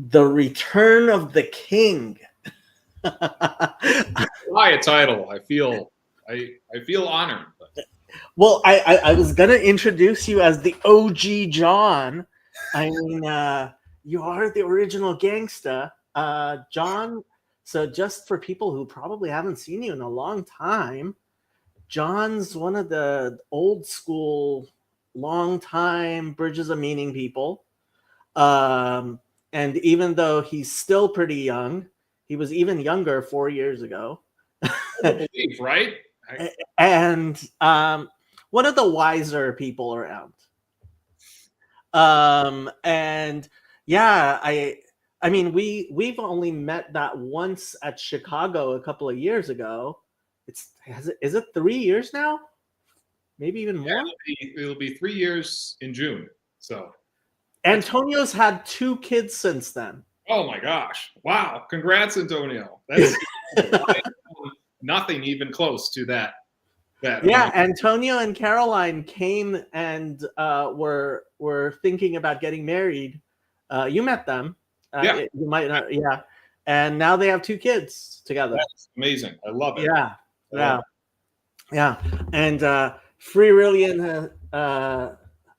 The Return of the King. Why a title? I feel honored. Well, I was gonna introduce you as the OG John. I mean, you are the original gangsta, John. So just for people who probably haven't seen you in a long time, John's one of the old school, long time Bridges of Meaning people. And even though he's still pretty young, he was even younger 4 years ago. I believe, right? And one of the wiser people around. And yeah, I mean, we've only met that once at Chicago a couple of years ago. Is it 3 years now? Maybe even more. It'll be 3 years in June. So Antonio's had 2 kids since then. Oh my gosh! Wow! Congrats, Antonio. That's nothing even close to that. Yeah, Antonio and Caroline came and were thinking about getting married. You met them. Yeah. You might not. Yeah. And now they have 2 kids together. That's amazing. I love it. Yeah. Yeah. Yeah. And Free Rillian,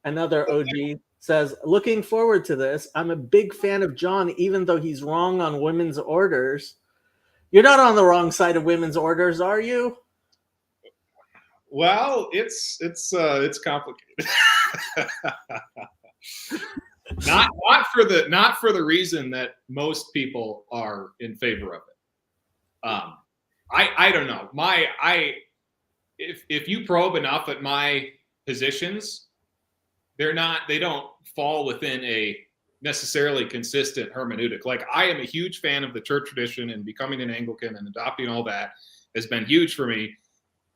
another OG, says, looking forward to this. I'm a big fan of John, even though he's wrong on women's orders. You're not on the wrong side of women's orders, are you? Well, it's complicated. not for the reason that most people are in favor of it. I don't know. If you probe enough at my positions, they don't fall within a necessarily consistent hermeneutic. Like, I am a huge fan of the church tradition, and becoming an Anglican and adopting all that has been huge for me.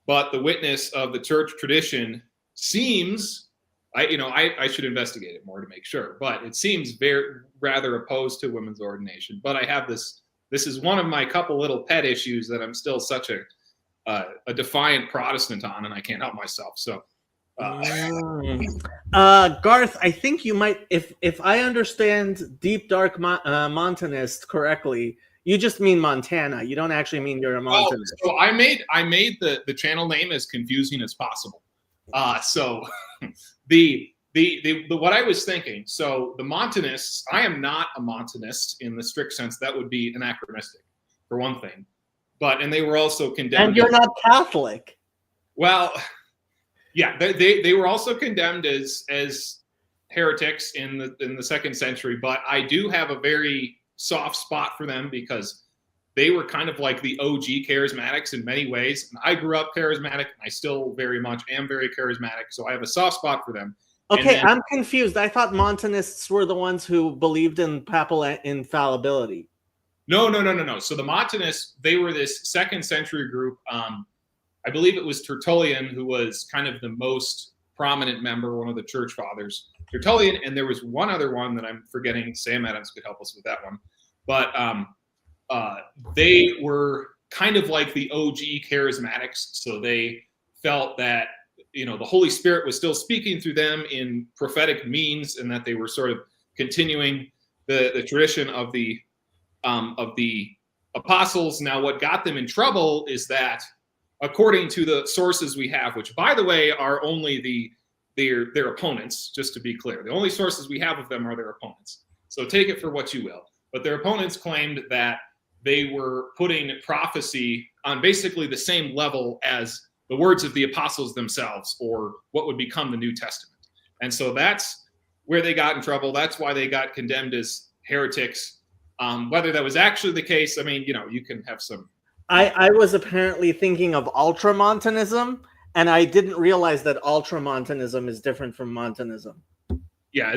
But the witness of the church tradition seems, I should investigate it more to make sure, but it seems rather opposed to women's ordination. But I have this is one of my couple little pet issues that I'm still such a defiant Protestant on, and I can't help myself. So Garth, I think you might, if I understand Deep Dark Montaneist correctly, you just mean Montana. You don't actually mean you're a Montanist. So I made the channel name as confusing as possible. So the what I was thinking. So the Montanists, I am not a Montanist in the strict sense. That would be anachronistic, for one thing. And they were also condemned. And you're not Catholic. Well, yeah, they were also condemned as heretics in the 2nd century. But I do have a very soft spot for them because they were kind of like the OG charismatics in many ways. And I grew up charismatic, and I still very much am very charismatic. So I have a soft spot for them. Okay, I'm confused. I thought Montanists were the ones who believed in papal infallibility. No. So the Montanists, they were this 2nd century group. I believe it was Tertullian who was kind of the most prominent member, one of the church fathers. Tertullian, and there was one other one that I'm forgetting. Sam Adams could help us with that one. But they were kind of like the OG charismatics. So they felt that, the Holy Spirit was still speaking through them in prophetic means, and that they were sort of continuing the tradition of the apostles. Now, what got them in trouble is that, according to the sources we have, which, by the way, are only their opponents, just to be clear, the only sources we have of them are their opponents. So take it for what you will. But their opponents claimed that they were putting prophecy on basically the same level as the words of the apostles themselves, or what would become the New Testament. And so that's where they got in trouble. That's why they got condemned as heretics. Whether that was actually the case, I mean, you can have some. I was apparently thinking of ultramontanism, and I didn't realize that ultramontanism is different from Montanism. Yeah,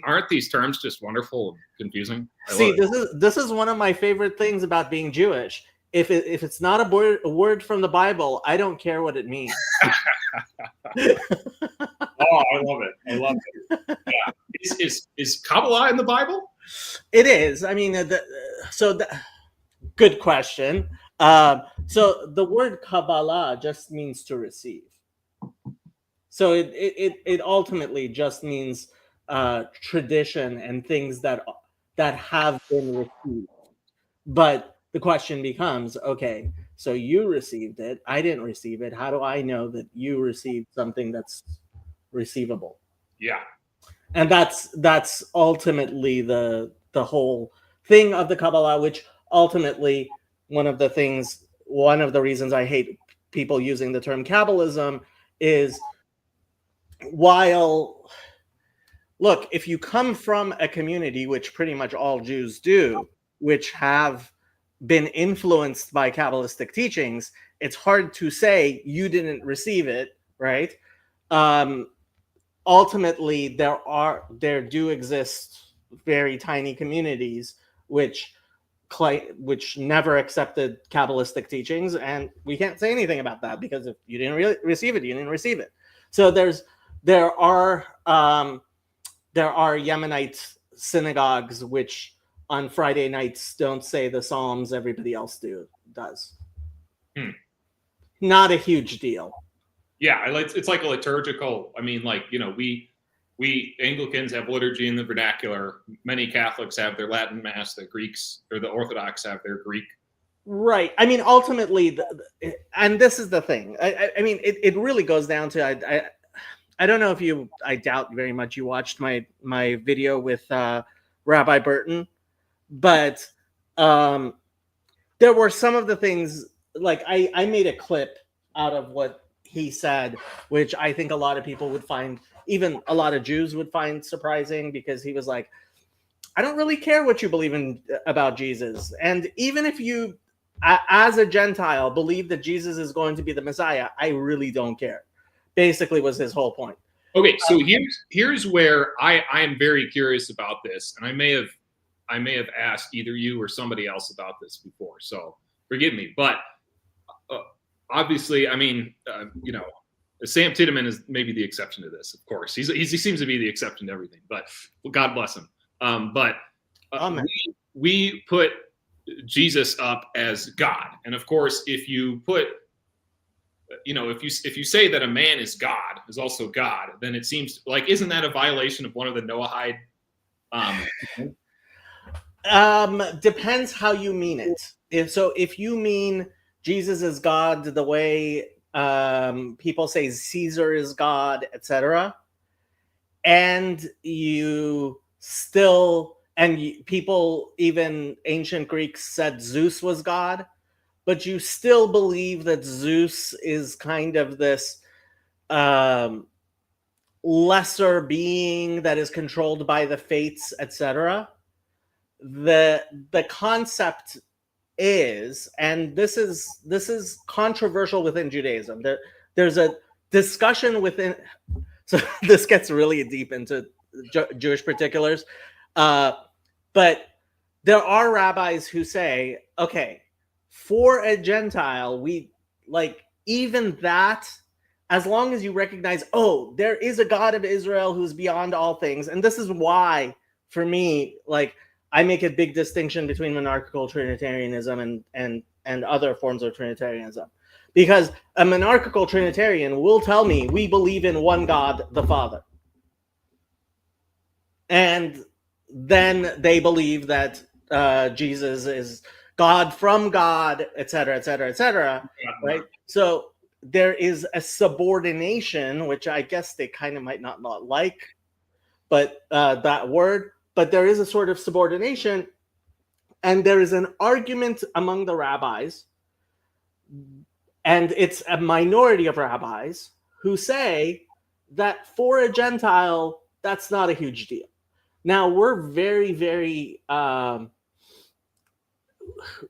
aren't these terms just wonderful and confusing? See, this is one of my favorite things about being Jewish. If it's not a word from the Bible, I don't care what it means. Oh, I love it. Yeah. Is Kabbalah in the Bible? It is. I mean, good question. So the word Kabbalah just means to receive. So it ultimately just means tradition and things that that have been received. But the question becomes, okay, so you received it, I didn't receive it. How do I know that you received something that's receivable? Yeah. And that's ultimately the whole thing of the Kabbalah, which ultimately one of the reasons I hate people using the term Kabbalism is, while look, if you come from a community, which pretty much all Jews do, which have been influenced by Kabbalistic teachings, it's hard to say you didn't receive it, right? Um, Ultimately, there do exist very tiny communities which never accepted Kabbalistic teachings, and we can't say anything about that, because if you didn't receive it, you didn't receive it. So there are Yemenite synagogues which on Friday nights don't say the Psalms, everybody else does. Not a huge deal. Yeah, it's like a liturgical. I mean, like, we Anglicans have liturgy in the vernacular. Many Catholics have their Latin Mass. The Greeks or the Orthodox have their Greek. Right. I mean, ultimately, and this is the thing. I mean, it really goes down to I don't know if you. I doubt very much you watched my video with Rabbi Burton, but there were some of the things, like I made a clip out of what he said, which I think a lot of people would find, even a lot of Jews would find surprising, because he was like, I don't really care what you believe in about Jesus. And even if you, as a Gentile, believe that Jesus is going to be the Messiah, I really don't care. Basically was his whole point. Okay, so here's where I am very curious about this, and I may have asked either you or somebody else about this before, so forgive me. But obviously, I mean, Sam Tiedemann is maybe the exception to this. Of course, he seems to be the exception to everything. But God bless him. But we put Jesus up as God, and of course, if you put, if you say that a man is God, is also God, then it seems like, isn't that a violation of one of the Noahide? Depends how you mean it. If you mean Jesus is God the way people say Caesar is God, etc., and you still, people, even ancient Greeks, said Zeus was God, but you still believe that Zeus is kind of this lesser being that is controlled by the fates, etc. The concept is, and this is controversial within Judaism. There's a discussion within. So this gets really deep into Jewish particulars, but there are rabbis who say, okay, for a Gentile, we like even that, as long as you recognize, oh, there is a God of Israel who's beyond all things. And this is why, for me, like, I make a big distinction between monarchical Trinitarianism and other forms of Trinitarianism. Because a monarchical Trinitarian will tell me we believe in one God, the Father. And then they believe that Jesus is God from God, etc., etc., etc. Right? So there is a subordination, which I guess they kind of might not like, but that word. But there is a sort of subordination, and there is an argument among the rabbis, and it's a minority of rabbis who say that for a Gentile, that's not a huge deal. Now, we're very, very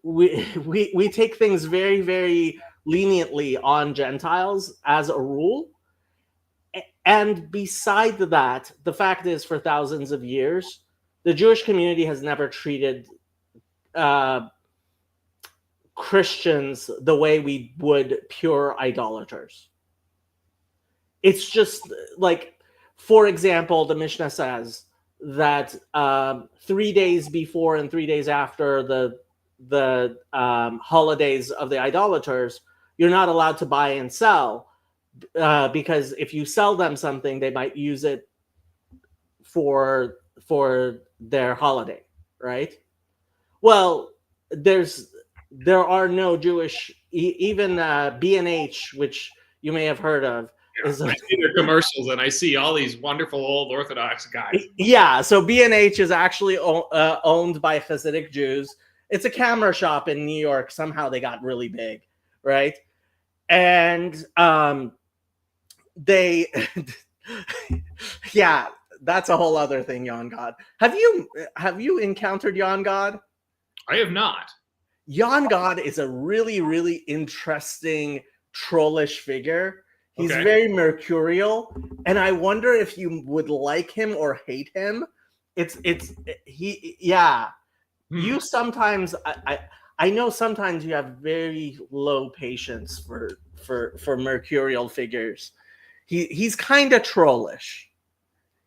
we take things very, very leniently on Gentiles as a rule. And beside that, the fact is, for thousands of years, the Jewish community has never treated Christians the way we would pure idolaters. It's just like, for example, the Mishnah says that 3 days before and 3 days after the holidays of the idolaters, you're not allowed to buy and sell, because if you sell them something, they might use it for their holiday, right? Well, there are no Jewish, even B&H, which you may have heard of, is I see their commercials and I see all these wonderful old Orthodox guys. yeah. So B&H is actually owned by Hasidic Jews. It's a camera shop in New York. Somehow they got really big, right? And they, yeah, that's a whole other thing. Yon God, have you encountered Yon God? I have not. Yon God is a really, really interesting trollish figure. He's Okay. very mercurial, and I wonder if you would like him or hate him. Yeah. You sometimes I know sometimes you have very low patience for mercurial figures. He's kind of trollish.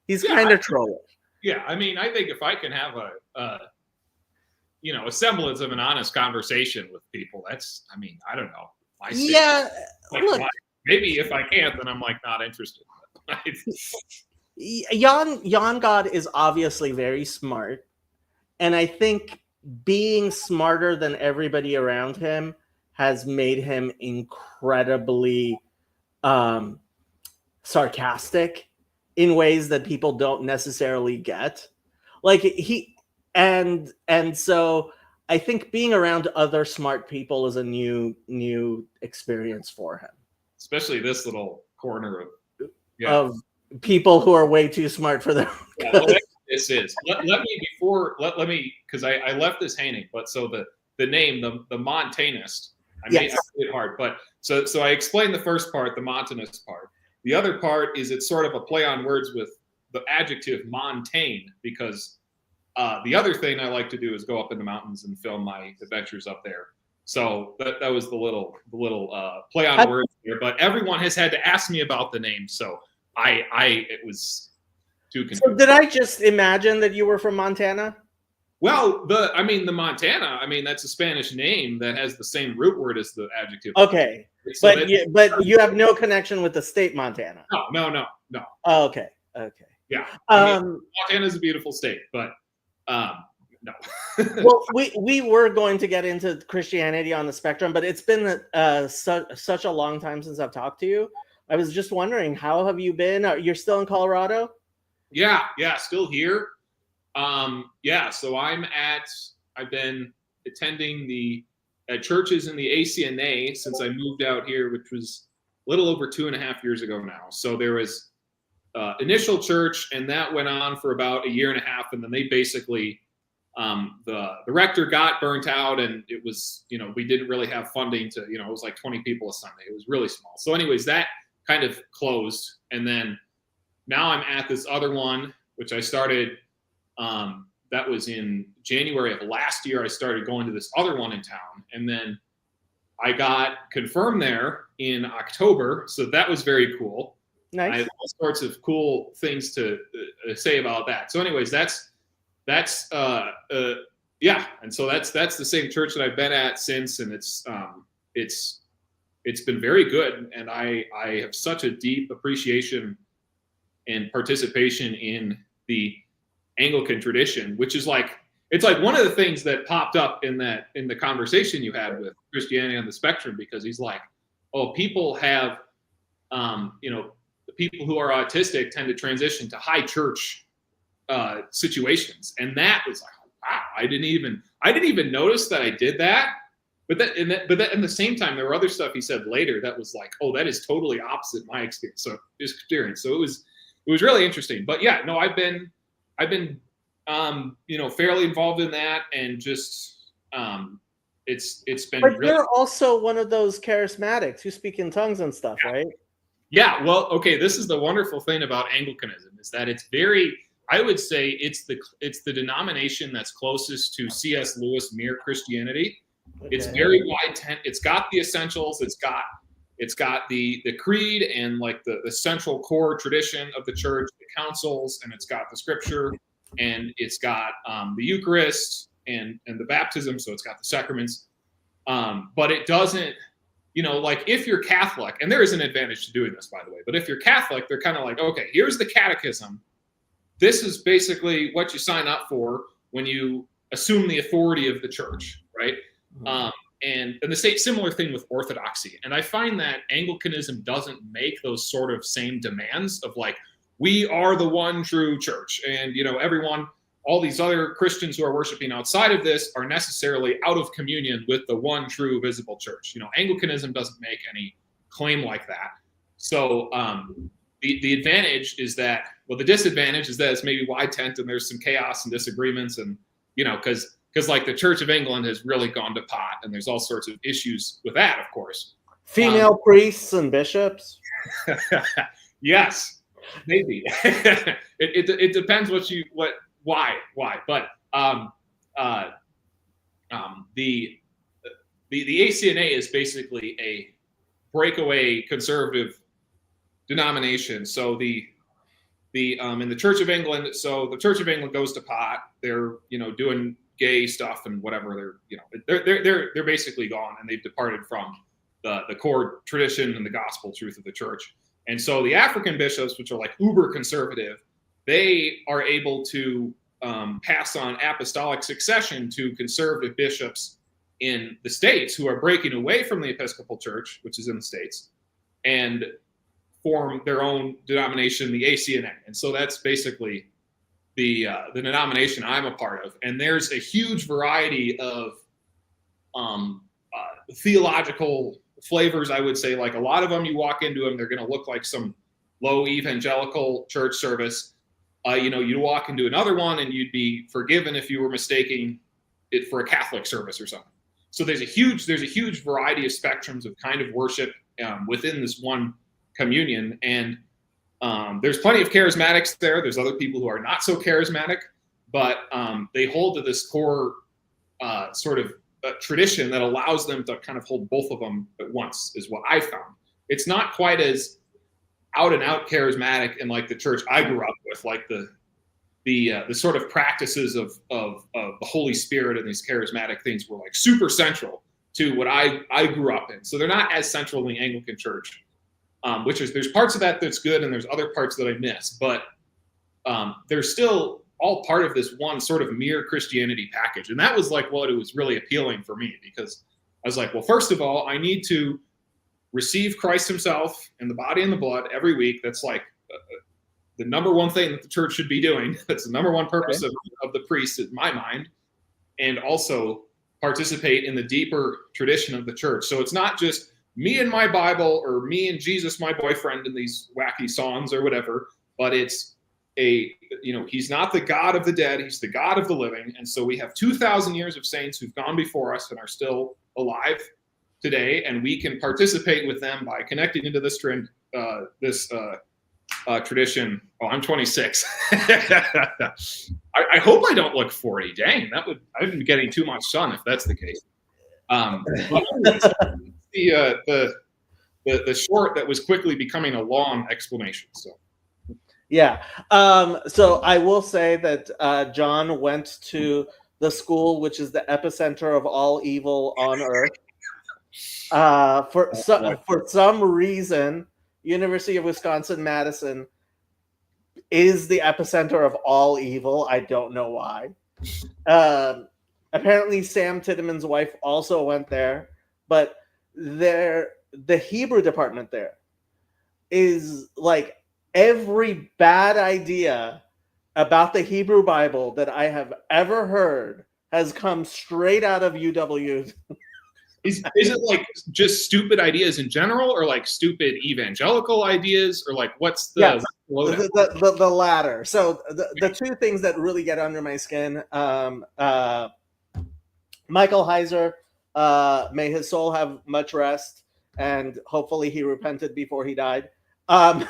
He's kind of trollish. Yeah, I mean, I think if I can have a semblance of an honest conversation with people, that's, I mean, I don't know. Yeah, like, look, maybe if I can't, then I'm like not interested. Jan God is obviously very smart, and I think being smarter than everybody around him has made him incredibly sarcastic in ways that people don't necessarily get. Like and so I think being around other smart people is a new experience for him. Especially this little corner of people who are way too smart for their own good. This is let me because I left this hanging, but so the name, the Montaneist, I made it hard, but so I explained the first part, the Montanist part. The other part is it's sort of a play on words with the adjective montane, because the other thing I like to do is go up in the mountains and film my adventures up there. So that was the little play on words here. But everyone has had to ask me about the name, so it was too confusing. So did I just imagine that you were from Montana? Well, the Montana, I mean, that's a Spanish name that has the same root word as the adjective. Okay, so but you have no connection with the state Montana. No. Oh, okay. Yeah, I mean, Montana is a beautiful state, but no. Well, we were going to get into Christianity on the spectrum, but it's been such a long time since I've talked to you. I was just wondering, how have you been? You're still in Colorado? Yeah, still here. So I've been attending the churches in the ACNA since I moved out here, which was a little over 2.5 years ago now. So there was initial church, and that went on for about 1.5 years, and then they basically the rector got burnt out, and it was, we didn't really have funding to, it was like 20 people a Sunday. It was really small. So anyways, that kind of closed, and then now I'm at this other one, which I started. That was in January of last year. I started going to this other one in town, and then I got confirmed there in October. So that was very cool. Nice. I have all sorts of cool things to say about that. So anyways, that's and so that's the same church that I've been at since, and it's been very good, and I have such a deep appreciation and participation in the Anglican tradition, which is it's like one of the things that popped up in the conversation you had with Christianity on the Spectrum, because he's like, oh, people have, the people who are autistic tend to transition to high church situations, and that was like, wow, I didn't even notice that I did that. But at the same time, there were other stuff he said later that was like, oh, that is totally opposite my experience. So it was really interesting. But yeah, no, I've been fairly involved in that, and just it's been. But you're also one of those charismatics who speak in tongues and stuff, right? Yeah. Well, okay. This is the wonderful thing about Anglicanism, is that it's very. I would say it's the denomination that's closest to C.S. Lewis mere Christianity. Okay. It's very wide tent. It's got the essentials. It's got the creed and like the central core tradition of the church, the councils, and it's got the scripture, and it's got the Eucharist and the baptism. So it's got the sacraments, but it doesn't, like if you're Catholic, and there is an advantage to doing this, by the way, but if you're Catholic, they're kind of like, okay, here's the catechism. This is basically what you sign up for when you assume the authority of the church, right? And the same similar thing with Orthodoxy. And I find that Anglicanism doesn't make those sort of same demands of like, we are the one true church, and everyone, all these other Christians who are worshiping outside of this are necessarily out of communion with the one true visible church. Anglicanism doesn't make any claim like that. So the advantage is that, well, the disadvantage is that it's maybe wide tent and there's some chaos and disagreements, and because like the Church of England has really gone to pot, and there's all sorts of issues with that, of course. Female priests and bishops. Yes, maybe. it depends why, but the ACNA is basically a breakaway conservative denomination. So in the Church of England, so the Church of England goes to pot. They're doing gay stuff and whatever. They're basically gone, and they've departed from the core tradition and the gospel truth of the church. And so the African bishops, which are like uber conservative, they are able to pass on apostolic succession to conservative bishops in the States who are breaking away from the Episcopal Church, which is in the States, and form their own denomination, the ACNA. And so that's basically the denomination I'm a part of. And there's a huge variety of theological flavors, I would say. Like a lot of them, you walk into them, they're going to look like some low evangelical church service. You walk into another one and you'd be forgiven if you were mistaking it for a Catholic service or something. So there's a huge variety of spectrums of kind of worship within this one communion. And there's plenty of charismatics there. There's other people who are not so charismatic, but they hold to this core sort of tradition that allows them to kind of hold both of them at once, is what I found. It's not quite as out and out charismatic in like the church I grew up with, like the sort of practices of the Holy Spirit and these charismatic things were like super central to what I grew up in. So they're not as central in the Anglican Church, there's parts of that that's good, and there's other parts that I miss, but they're still all part of this one sort of mere Christianity package. And that was like what it was really appealing for me, because I was like, well, first of all, I need to receive Christ himself in the body and the blood every week. That's like the number one thing that the church should be doing. That's the number one purpose of the priest, in my mind. And also participate in the deeper tradition of the church. So it's not just me and my Bible, or me and Jesus, my boyfriend, and these wacky songs or whatever, but it's he's not the God of the dead, he's the God of the living. And so we have 2,000 years of saints who've gone before us and are still alive today, and we can participate with them by connecting into this trend, tradition. Oh, I'm 26. I hope I don't look 40. Dang, I've been getting too much sun if that's the case. The short that was quickly becoming a long explanation. So. Yeah. So I will say that John went to the school which is the epicenter of all evil on earth. For some reason, University of Wisconsin-Madison is the epicenter of all evil. I don't know why. Apparently, Sam Tittman's wife also went there, but the Hebrew department there is like every bad idea about the Hebrew Bible that I have ever heard has come straight out of UW. Is it like just stupid ideas in general, or like stupid evangelical ideas, or like what's the the latter? So the two things that really get under my skin, Michael Heiser, may his soul have much rest, and hopefully he repented before he died. The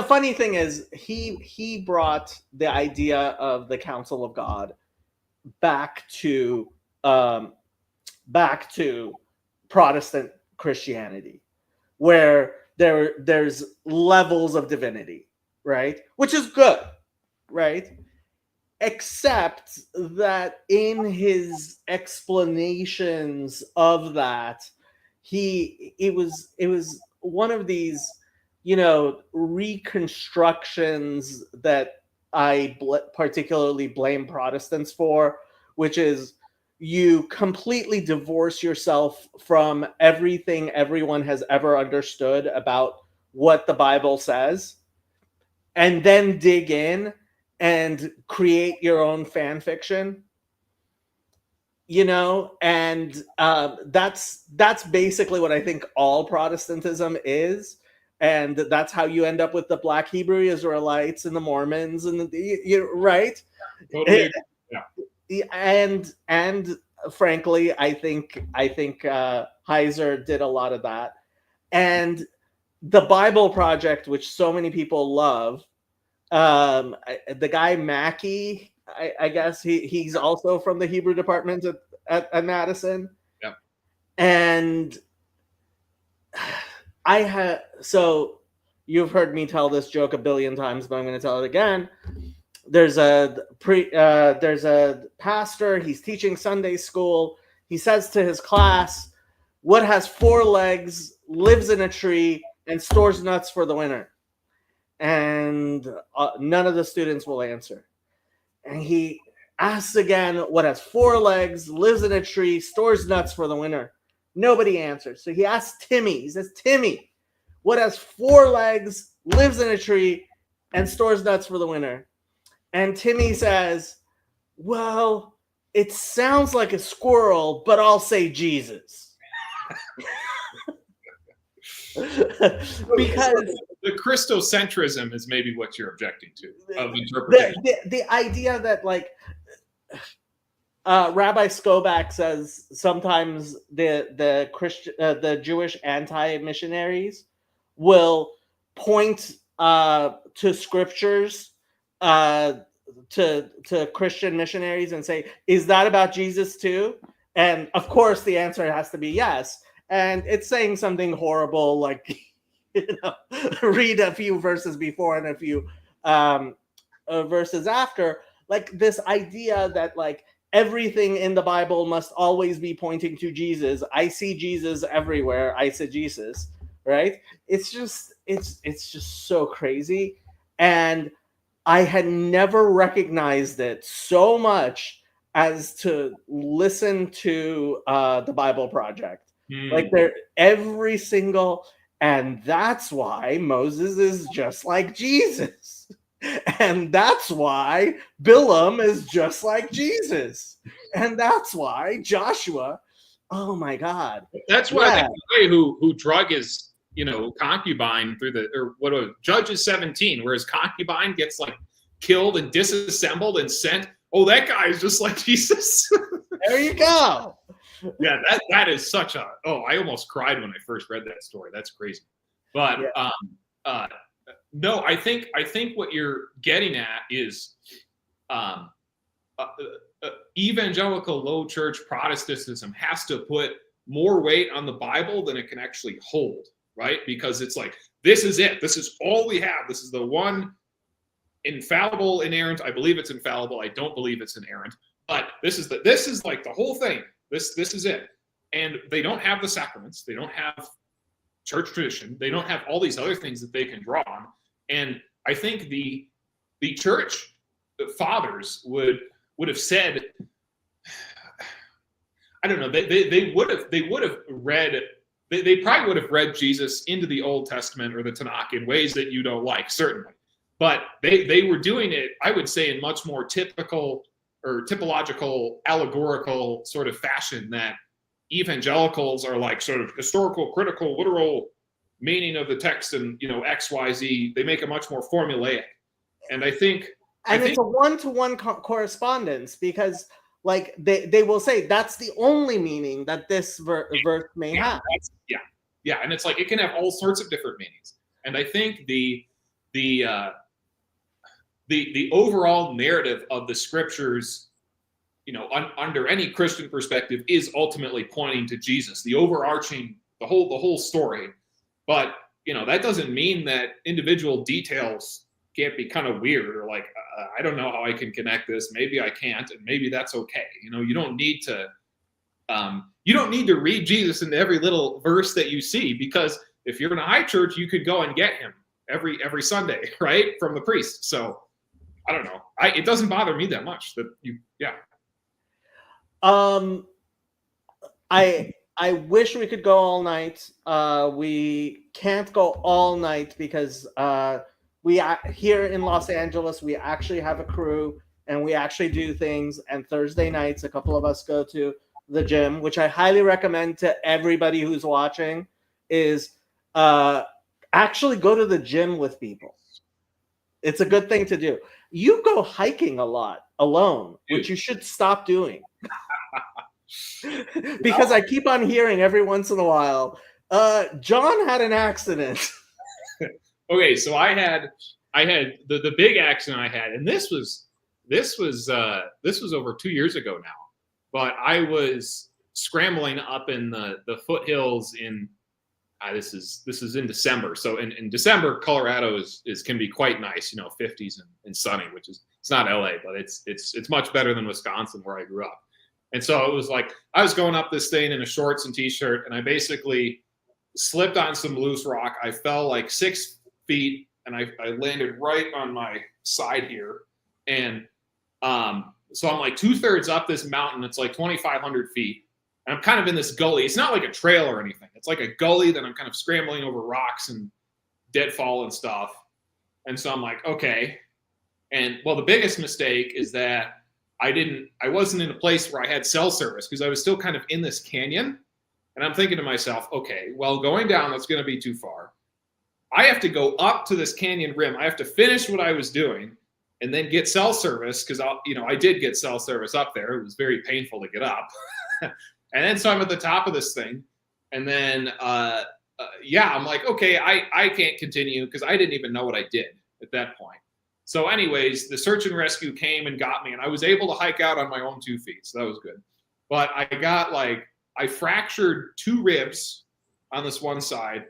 funny thing is he brought the idea of the counsel of God back to Protestant Christianity, where there's levels of divinity, right? Which is good, right? Except that in his explanations of that, it was one of these, reconstructions that particularly blame Protestants for, which is you completely divorce yourself from everything everyone has ever understood about what the Bible says, and then dig in and create your own fan fiction, and that's basically what I think all Protestantism is. And that's how you end up with the Black Hebrew Israelites and the Mormons and right. Totally. Yeah. And frankly, I think Heiser did a lot of that. And the Bible Project, which so many people love, the guy Mackey, I guess he's also from the Hebrew department at Madison. Yeah. And so you've heard me tell this joke a billion times, but I'm going to tell it again. There's a pastor. He's teaching Sunday school. He says to his class, "What has 4 legs, lives in a tree, and stores nuts for the winter?" And none of the students will answer. And he asks again, "What has 4 legs, lives in a tree, stores nuts for the winter?" Nobody answers. So he asks Timmy. He says, "Timmy, what has 4 legs, lives in a tree, and stores nuts for the winter?" And Timmy says, "Well, it sounds like a squirrel, but I'll say Jesus." Because the Christocentrism is maybe what you're objecting to of interpretation. The idea that Rabbi Skobach says sometimes the Christian the Jewish anti-missionaries will point to scriptures to Christian missionaries and say, "Is that about Jesus too?" And of course the answer has to be yes. And it's saying something horrible like, read a few verses before and a few verses after, like this idea that everything in the Bible must always be pointing to Jesus. I see Jesus everywhere. Eisegesis, right? It's just so crazy. And I had never recognized it so much as to listen to the Bible Project. Like they're every single, and that's why Moses is just like Jesus. And that's why Bilam is just like Jesus. And that's why Joshua, oh my God. That's why the guy who drug his, concubine through Judges 17, where his concubine gets killed and disassembled and sent. Oh, that guy is just like Jesus. There you go. Yeah, that is such a, I almost cried when I first read that story. That's crazy. But no, I think what you're getting at is evangelical low church Protestantism has to put more weight on the Bible than it can actually hold, right? Because it's this is it. This is all we have. This is the one infallible, inerrant. I believe it's infallible. I don't believe it's inerrant. But this is the whole thing. This is it. And they don't have the sacraments. They don't have church tradition. They don't have all these other things that they can draw on. And I think the church fathers would have said, I don't know, they would have read, they probably would have read Jesus into the Old Testament or the Tanakh in ways that you don't like, certainly. But they were doing it, I would say, in much more typical or typological, allegorical sort of fashion that evangelicals are sort of historical, critical, literal meaning of the text and, X, Y, Z. They make it much more formulaic. And I think... it's a one-to-one correspondence because, they will say that's the only meaning that this verse may have. Yeah, and it's it can have all sorts of different meanings. And I think the overall narrative of the scriptures, under any Christian perspective, is ultimately pointing to Jesus, the overarching, the whole story. But that doesn't mean that individual details can't be kind of weird or I don't know how I can connect this. Maybe I can't, and maybe that's okay. You don't need to read Jesus into every little verse that you see, because if you're in a high church, you could go and get him every Sunday, right, from the priest. So I don't know. It doesn't bother me that much that you, yeah. I wish we could go all night. We can't go all night because we here in Los Angeles we actually have a crew and we actually do things. And Thursday nights, a couple of us go to the gym, which I highly recommend to everybody who's watching. Is actually go to the gym with people. It's a good thing to do. You go hiking a lot alone, which you should stop doing. Because I keep on hearing every once in a while, John had an accident. Okay, so I had the big accident I had, and this was over 2 years ago now. But I was scrambling up in the foothills in this is in December. So in December, Colorado can be quite nice, 50s and sunny, which is, it's not LA, but it's much better than Wisconsin where I grew up. And so it was like I was going up this thing in a shorts and t-shirt, and I basically slipped on some loose rock. I fell like 6 feet, and I landed right on my side here. And so I'm like 2/3 up this mountain. It's like 2,500 feet. And I'm kind of in this gully. It's not like a trail or anything. It's like a gully that I'm kind of scrambling over rocks and deadfall and stuff. And so I'm like, okay. And well, the biggest mistake is that I wasn't in a place where I had cell service because I was still kind of in this canyon. And I'm thinking to myself, okay, well, going down, that's going to be too far. I have to go up to this canyon rim. I have to finish what I was doing and then get cell service because I did get cell service up there. It was very painful to get up. And then so I'm at the top of this thing. And then, I'm like, okay, I can't continue because I didn't even know what I did at that point. So anyways, the search and rescue came and got me, and I was able to hike out on my own 2 feet. So that was good. But I fractured 2 ribs on this one side,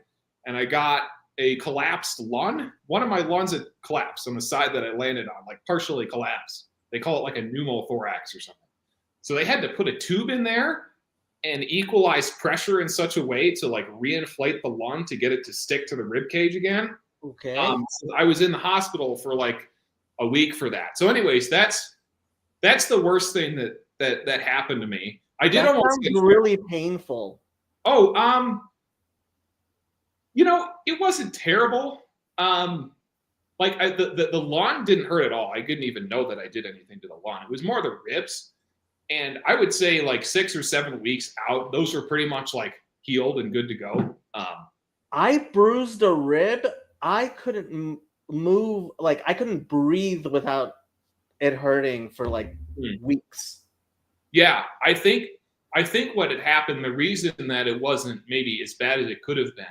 and I got a collapsed lung. One of my lungs had collapsed on the side that I landed on, like partially collapsed. They call it like a pneumothorax or something. So they had to put a tube in there and equalize pressure in such a way to like reinflate the lung to get it to stick to the rib cage again. Okay. So I was in the hospital for like a week for that. So anyways, that's the worst thing that happened to me. I did almost get really painful. Oh, it wasn't terrible. The lawn didn't hurt at all. I didn't even know that I did anything to the lawn. It was more the ribs. And I would say like 6 or 7 weeks out, those were pretty much like healed and good to go. I bruised a rib. I couldn't move. Like I couldn't breathe without it hurting for like weeks. Yeah, I think what had happened, the reason that it wasn't maybe as bad as it could have been,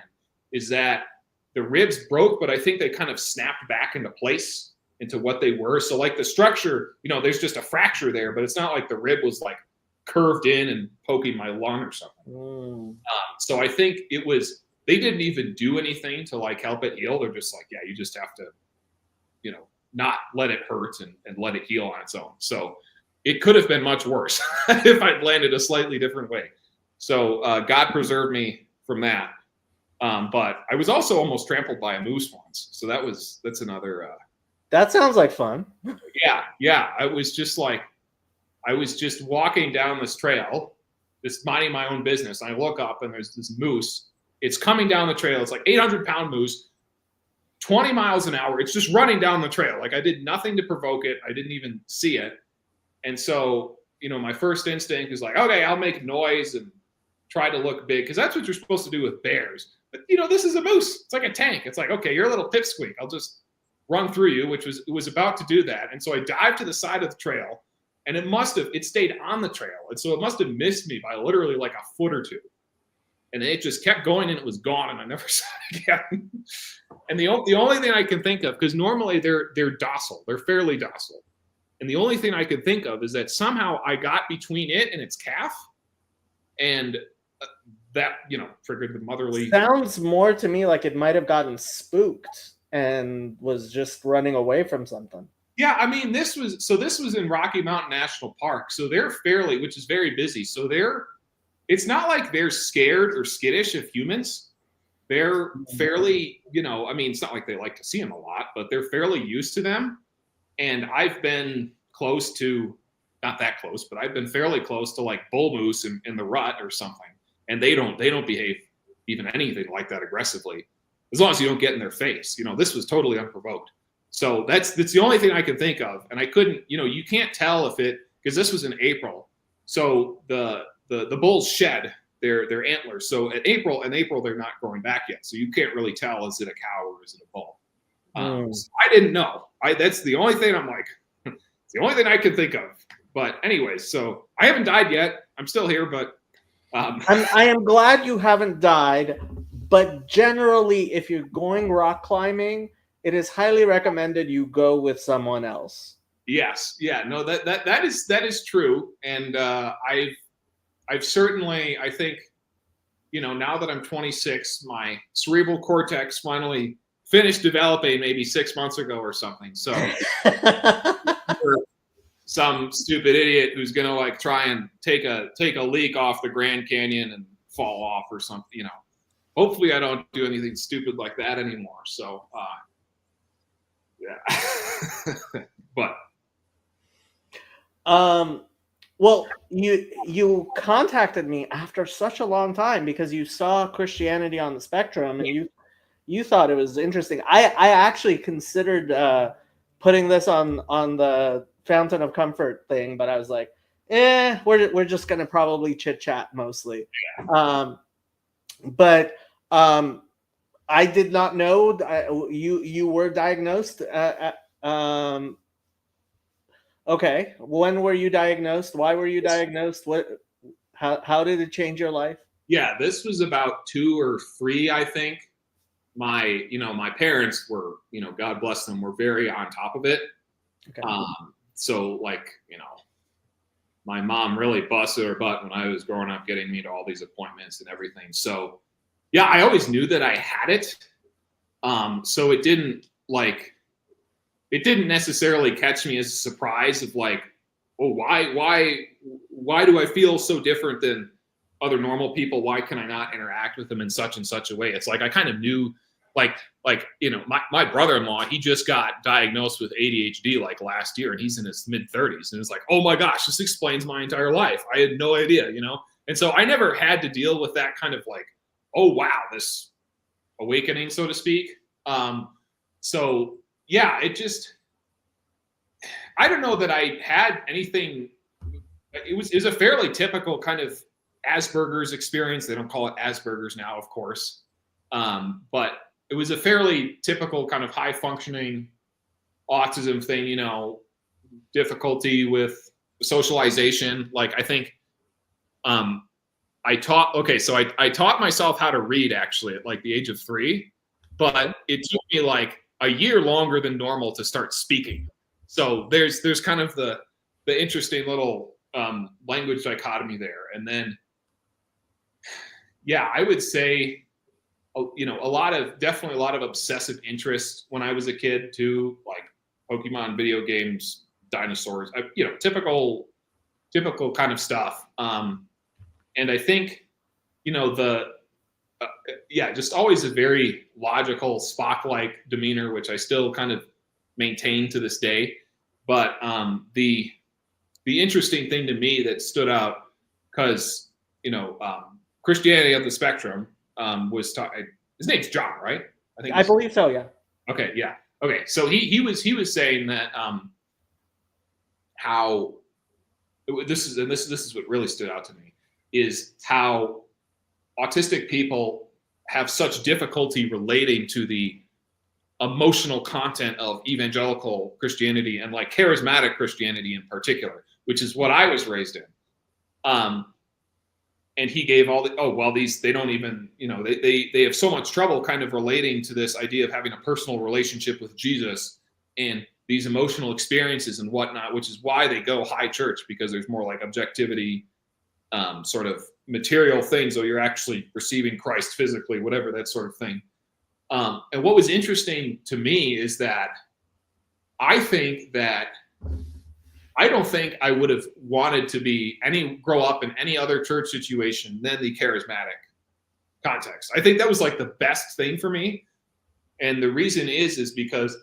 is that the ribs broke, but I think they kind of snapped back into place into what they were. So like the structure, there's just a fracture there, but it's not like the rib was like curved in and poking my lung or something. So I think they didn't even do anything to like help it heal. They're just like, yeah, you just have to, not let it hurt and let it heal on its own. So it could have been much worse if I'd landed a slightly different way. So God preserved me from that. But I was also almost trampled by a moose once. So that's another. That sounds like fun. Yeah. I was just walking down this trail, just minding my own business. I look up and there's this moose. It's coming down the trail. It's like 800-pound moose, 20 miles an hour. It's just running down the trail. Like I did nothing to provoke it. I didn't even see it. And so, my first instinct is like, okay, I'll make noise and try to look big because that's what you're supposed to do with bears. But, this is a moose. It's like a tank. It's like, okay, you're a little pipsqueak. I'll just run through you, it was about to do that. And so I dived to the side of the trail, and it stayed on the trail. And so it must have missed me by literally like a foot or two. And it just kept going and it was gone and I never saw it again. And the only thing I can think of, because normally they're docile, they're fairly docile. And the only thing I could think of is that somehow I got between it and its calf, and that, triggered the motherly. Sounds more to me like it might have gotten spooked and was just running away from something. Yeah, I mean, this was in Rocky Mountain National Park, so they're which is very busy. So it's not like they're scared or skittish of humans. They're fairly, it's not like they like to see them a lot, but they're fairly used to them. And I've been close to, not that close, but I've been fairly close to like bull moose in the rut or something. And they don't behave even anything like that aggressively, as long as you don't get in their face. This was totally unprovoked. So that's the only thing I can think of. And I couldn't, you can't tell if it, because this was in April. So the bulls shed their antlers. So in April, they're not growing back yet. So you can't really tell, is it a cow or is it a bull? So I didn't know. That's the only thing I'm like, it's the only thing I can think of. But anyways, so I haven't died yet. I'm still here, but I am glad you haven't died. But generally, if you're going rock climbing, it is highly recommended you go with someone else. Yes, yeah, no, that is true, and I've certainly, I think, now that I'm 26, my cerebral cortex finally finished developing maybe 6 months ago or something. So some stupid idiot who's gonna like try and take a leak off the Grand Canyon and fall off or something, hopefully I don't do anything stupid like that anymore. So yeah. But well, you contacted me after such a long time because you saw Christianity on the Spectrum and you thought it was interesting. I actually considered putting this on the Fountain of Comfort thing, but I was like, we're just gonna probably chit chat mostly. Yeah. But I did not know you were diagnosed. Okay, when were you diagnosed? Why were you diagnosed? How did it change your life? Yeah, this was about 2 or 3, I think. My parents were, God bless them, were very on top of it. Okay. So like, my mom really busted her butt when I was growing up, getting me to all these appointments and everything. So yeah, I always knew that I had it. So it didn't necessarily catch me as a surprise of like, oh, why do I feel so different than other normal people? Why can I not interact with them in such and such a way? It's like I kind of knew, my brother-in-law, he just got diagnosed with ADHD like last year, and he's in his mid-30s, and it's like, oh my gosh, this explains my entire life. I had no idea, And so I never had to deal with that kind of like, oh wow, this awakening, so to speak. So yeah, it just, I don't know that I had anything. It was a fairly typical kind of Asperger's experience. They don't call it Asperger's now, of course. But it was a fairly typical kind of high functioning autism thing, difficulty with socialization. Like I think I taught myself how to read actually at like the age of 3, but it took me like a year longer than normal to start speaking. So there's kind of the interesting little language dichotomy there. And then, yeah, I would say, definitely a lot of obsessive interest when I was a kid too, like Pokemon, video games, dinosaurs, typical kind of stuff. And I think, just always a very logical Spock-like demeanor, which I still kind of maintain to this day. But the interesting thing to me that stood out, because Christianity of the Spectrum was his name's John, right? I believe so. Yeah. Okay. Yeah. Okay. So he was saying that how this is what really stood out to me is how autistic people have such difficulty relating to the emotional content of evangelical Christianity and like charismatic Christianity in particular, which is what I was raised in. And he gave all the, they don't even, they have so much trouble kind of relating to this idea of having a personal relationship with Jesus and these emotional experiences and whatnot, which is why they go high church, because there's more like objectivity, sort of material things, or you're actually receiving Christ physically, whatever, that sort of thing. And what was interesting to me is that I don't think I would have wanted to grow up in any other church situation than the charismatic context. I think that was like the best thing for me. And the reason is because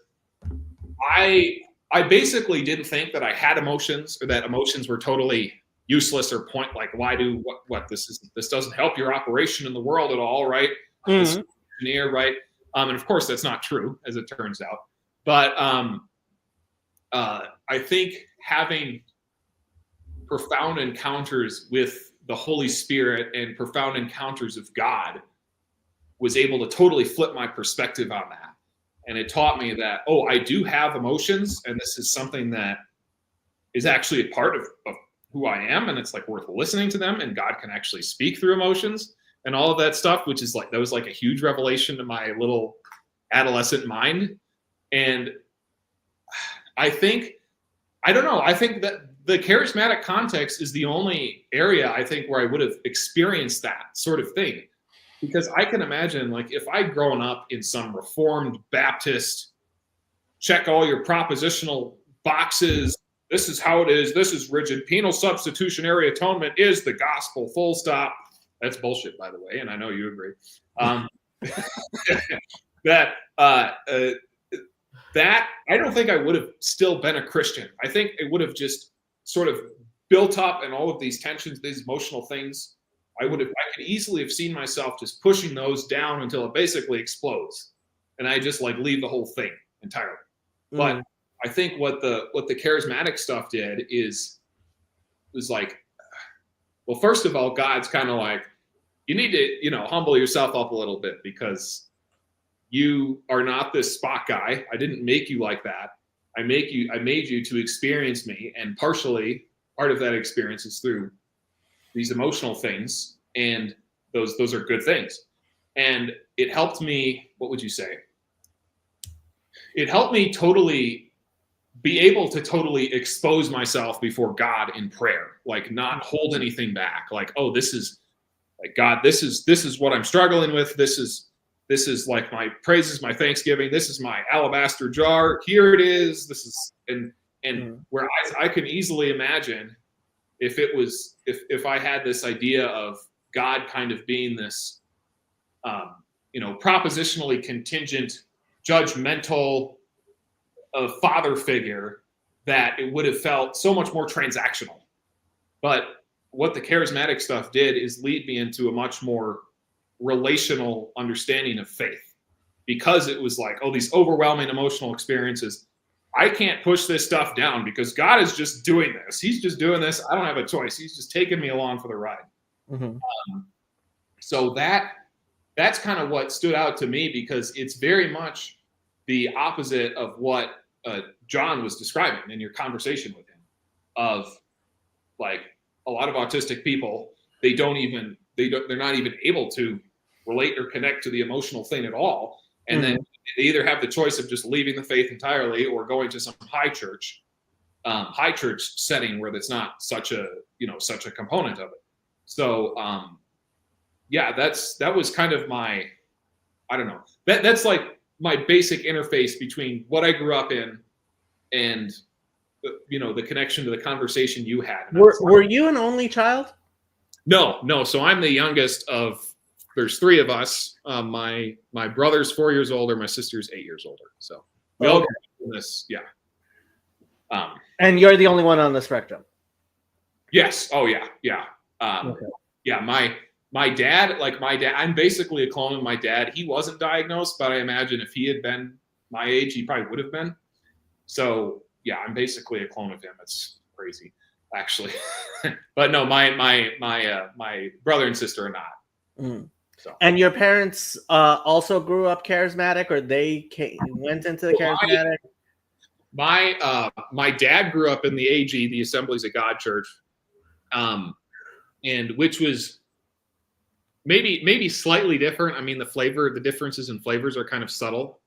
I I basically didn't think that I had emotions, or that emotions were totally useless or point, like, why do what this doesn't help your operation in the world at all, right? This engineer, right? And of course that's not true, as it turns out. But I think having profound encounters with the Holy Spirit and profound encounters of God was able to totally flip my perspective on that. And it taught me that, oh, I do have emotions, and this is something that is actually a part of who I am, and it's like worth listening to them, and God can actually speak through emotions and all of that stuff, which is like, that was like a huge revelation to my little adolescent mind. And I think that the charismatic context is the only area I think where I would have experienced that sort of thing. Because I can imagine, like, if I'd grown up in some Reformed Baptist, check all your propositional boxes, this is how it is, this is rigid, penal substitutionary atonement is the gospel, full stop. That's bullshit, by the way, and I know you agree. That I don't think I would have still been a Christian. I think it would have just sort of built up, and all of these tensions, these emotional things, I could easily have seen myself just pushing those down until it basically explodes, and I just like leave the whole thing entirely. But I think what the charismatic stuff did was like, well, first of all, God's kind of like, you need to, humble yourself up a little bit, because you are not this spot guy. I didn't make you like that. I made you to experience me, and partially part of that experience is through these emotional things, and those are good things. And it helped me, what would you say? It helped me totally be able to totally expose myself before God in prayer, like not hold anything back. Like, oh, this is like, God, this is what I'm struggling with. This is like my praises, my thanksgiving. This is my alabaster jar. Here it is. This is, and where I can easily imagine if I had this idea of God kind of being this, propositionally contingent, judgmental father figure, that it would have felt so much more transactional. But what the charismatic stuff did is lead me into a much more relational understanding of faith, because it was like, oh, these overwhelming emotional experiences, I can't push this stuff down because God is just doing this. He's just doing this. I don't have a choice. He's just taking me along for the ride. So that's kind of what stood out to me, because it's very much the opposite of what John was describing in your conversation with him, of like a lot of autistic people, they're not even able to relate or connect to the emotional thing at all. And then they either have the choice of just leaving the faith entirely, or going to some high church setting where that's not such a component of it. So that was kind of my, I don't know, that's like my basic interface between what I grew up in and the connection to the conversation you had. Were you an only child? No. So I'm the youngest of, there's three of us. My brother's 4 years older. My sister's 8 years older. So we all do this. Yeah. And you're the only one on the spectrum. Yes. Oh yeah. Yeah. Yeah. My dad, I'm basically a clone of my dad. He wasn't diagnosed, but I imagine if he had been my age, he probably would have been. So yeah, I'm basically a clone of him. It's crazy, actually. But no, my brother and sister are not. So. And your parents also grew up charismatic, or they went into the charismatic? My dad grew up in the AG, the Assemblies of God Church, and which was maybe slightly different. I mean, the differences in flavors are kind of subtle,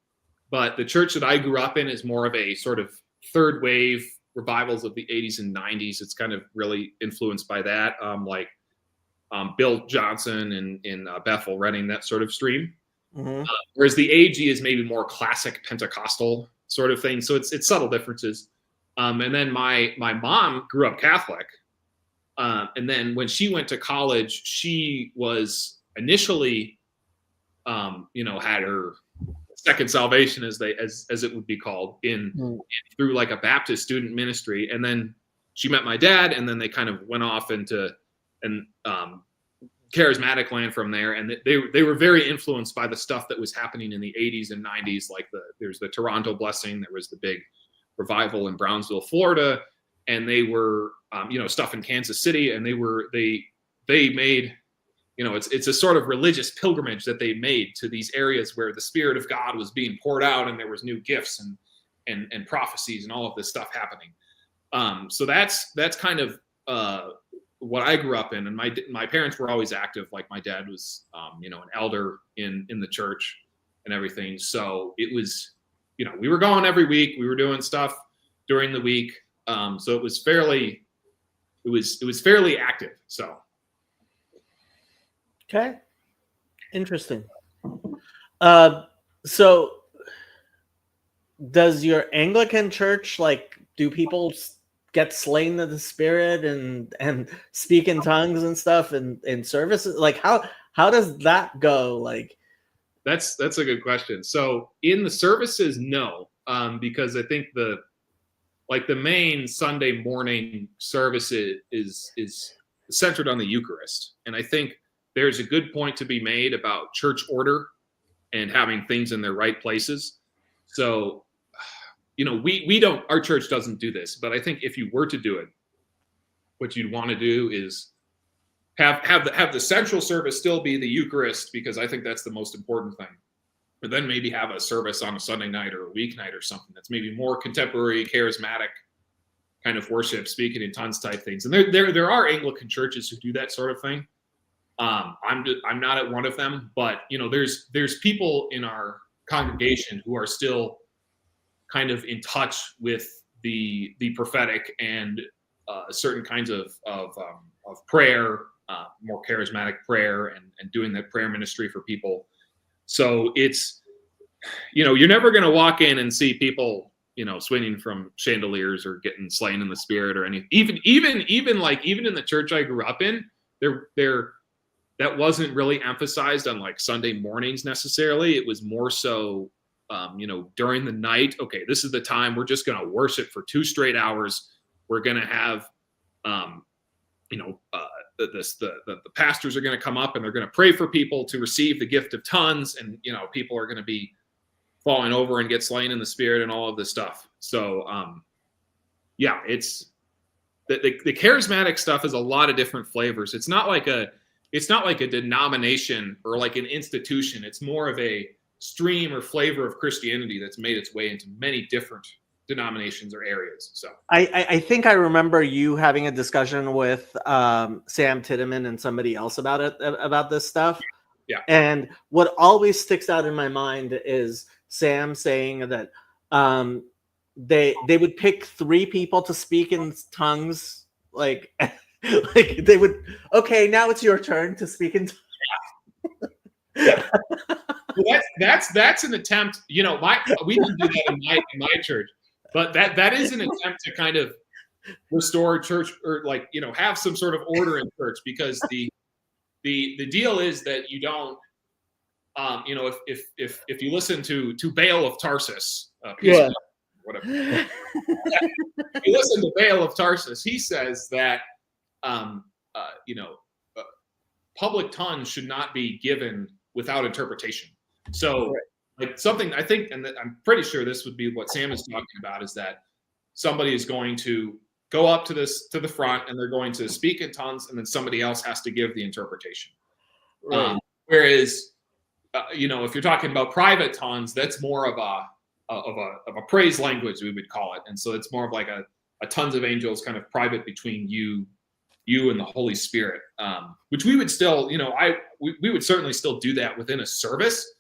but the church that I grew up in is more of a sort of third wave revivals of the 80s and 90s. It's kind of really influenced by that, like Bill Johnson and Bethel Redding, that sort of stream. Whereas the AG is maybe more classic Pentecostal sort of thing. So it's subtle differences. And then my mom grew up Catholic. And then when she went to college, she was initially, had her second salvation, as it would be called, through like a Baptist student ministry. And then she met my dad, and then they kind of went off into charismatic land from there. And they were very influenced by the stuff that was happening in the 80s and 90s. Like there's the Toronto blessing. There was the big revival in Brownsville, Florida. And they were, stuff in Kansas City. And they made, it's a sort of religious pilgrimage that they made to these areas where the Spirit of God was being poured out, and there was new gifts and prophecies and all of this stuff happening. So that's kind of what I grew up in. And my parents were always active. Like my dad was, an elder in the church and everything. So it was, we were going every week. We were doing stuff during the week. So it was fairly active. So. Okay. Interesting. So does your Anglican church, like, do people get slain to the Spirit and speak in tongues and stuff in services? Like, how does that go? Like, that's a good question. So in the services, no, because I think the main Sunday morning service is centered on the Eucharist. And I think there's a good point to be made about church order and having things in their right places. So, our church doesn't do this, but I think if you were to do it, what you'd want to do is have the central service still be the Eucharist, because I think that's the most important thing. But then maybe have a service on a Sunday night or a weeknight or something that's maybe more contemporary, charismatic kind of worship, speaking in tongues type things. And there are Anglican churches who do that sort of thing. I'm not at one of them, but there's people in our congregation who are still kind of in touch with the prophetic and certain kinds of prayer, more charismatic prayer, and doing that prayer ministry for people. So it's, you're never going to walk in and see people, swinging from chandeliers or getting slain in the Spirit or anything. Even in the church I grew up in, that wasn't really emphasized on like Sunday mornings necessarily. It was more so, during the night. Okay, this is the time we're just going to worship for 2 straight hours. We're going to have, the pastors are going to come up and they're going to pray for people to receive the gift of tongues, and people are going to be falling over and get slain in the Spirit and all of this stuff. So, it's the charismatic stuff has a lot of different flavors. It's not like a denomination or like an institution. It's more of a stream or flavor of Christianity that's made its way into many different denominations or areas. So I think I remember you having a discussion with Sam Titteman and somebody else about this stuff. Yeah. And what always sticks out in my mind is Sam saying that they would pick 3 people to speak in tongues, like like they would. Okay, now it's your turn to speak in tongues. Yeah. Well, that's an attempt. We didn't do that in my church, but that is an attempt to kind of restore church, or like have some sort of order in church, because the deal is that you don't, if you listen to Baal of Tarsus, whatever, if you listen to Baal of Tarsus, he says that public tongues should not be given without interpretation. So, like something I think, and I'm pretty sure this would be what Sam is talking about, is that somebody is going to go up to the front and they're going to speak in tongues, and then somebody else has to give the interpretation. Right. Whereas, if you're talking about private tongues, that's more of a praise language, we would call it, and so it's more of like a tons of angels kind of private between you and the Holy Spirit, which we would still, we would certainly still do that within a service,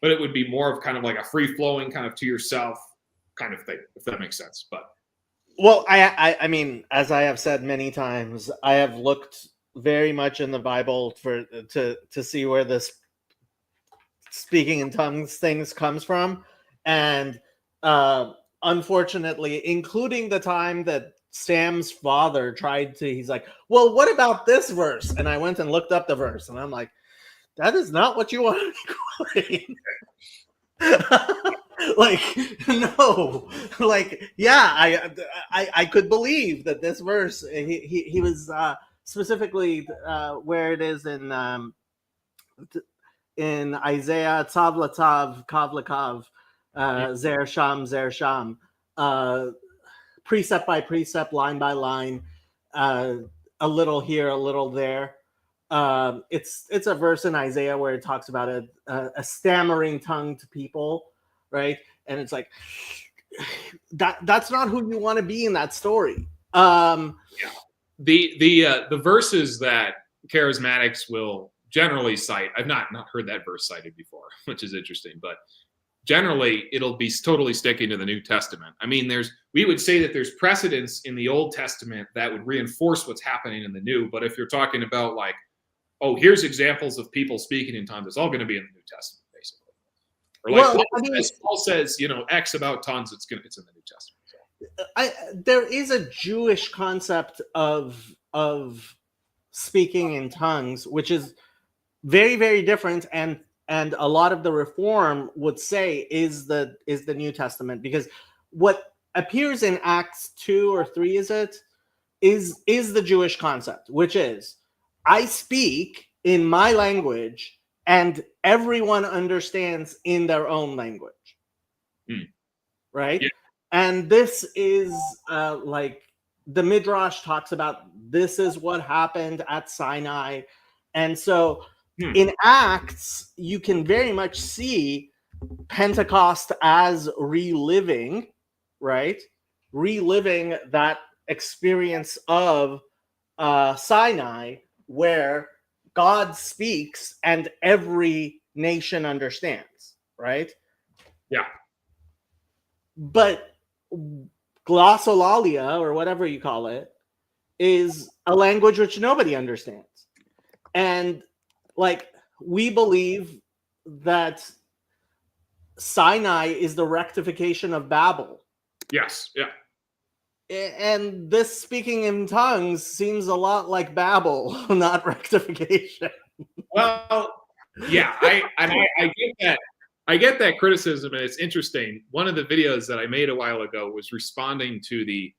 but it would be more of kind of like a free flowing kind of to yourself kind of thing, if that makes sense. But well, I mean, as I have said many times, I have looked very much in the Bible to see where this speaking in tongues things comes from, and unfortunately, including the time that Sam's father he's like, well, what about this verse? And I went and looked up the verse, and I'm like, that is not what you want to be quoting. Like, no, like, yeah, I could believe that this verse, he was specifically where it is in Isaiah, Tav Latav, Kav Lakav, Zer Sham, Zer Sham, precept by precept, line by line, uh, a little here, a little there. It's a verse in Isaiah where it talks about a stammering tongued people, right? And it's like that's not who you want to be in that story. Yeah. The verses that charismatics will generally cite, I've not heard that verse cited before, which is interesting, but generally it'll be totally sticking to the New Testament. I mean, we would say that there's precedence in the Old Testament that would reinforce what's happening in the New, but if you're talking about like, oh, here's examples of people speaking in tongues, it's all going to be in the New Testament, basically. Or like well, Paul says, X about tongues, it's in the New Testament. There is a Jewish concept of speaking in tongues, which is very, very different, and a lot of the Reform would say is the New Testament, because what appears in Acts 2 or 3 is the Jewish concept, which is I speak in my language and everyone understands in their own language. Right? Yeah. And this is like the Midrash talks about, this is what happened at Sinai. And so in Acts, you can very much see Pentecost as reliving, right? Reliving that experience of Sinai, where God speaks and every nation understands, right? Yeah. But glossolalia, or whatever you call it, is a language which nobody understands. And like, we believe that Sinai is the rectification of Babel. Yes, yeah. And this speaking in tongues seems a lot like Babel, not rectification. Well, yeah, I get that. I get that criticism, and it's interesting. One of the videos that I made a while ago was responding to the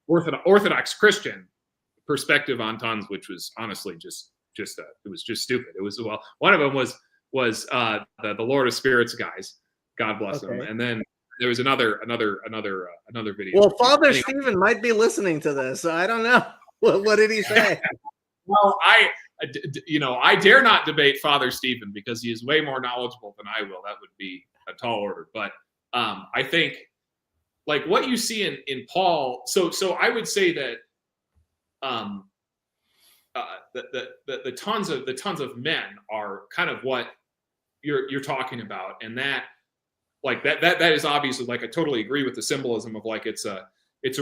Orthodox Christian perspective on tongues, which was honestly just it was just stupid. It was, well, one of them was the Lord of Spirits guys, God bless them, and then there was another video. Well, Father Stephen might be listening to this, so I don't know. What did he say? Well, I dare not debate Father Stephen because he is way more knowledgeable than I will. That would be a tall order. But I think, like, what you see in Paul. So I would say that the tons of men are kind of what you're talking about, and that is obviously, like, I totally agree with the symbolism of, like, it's a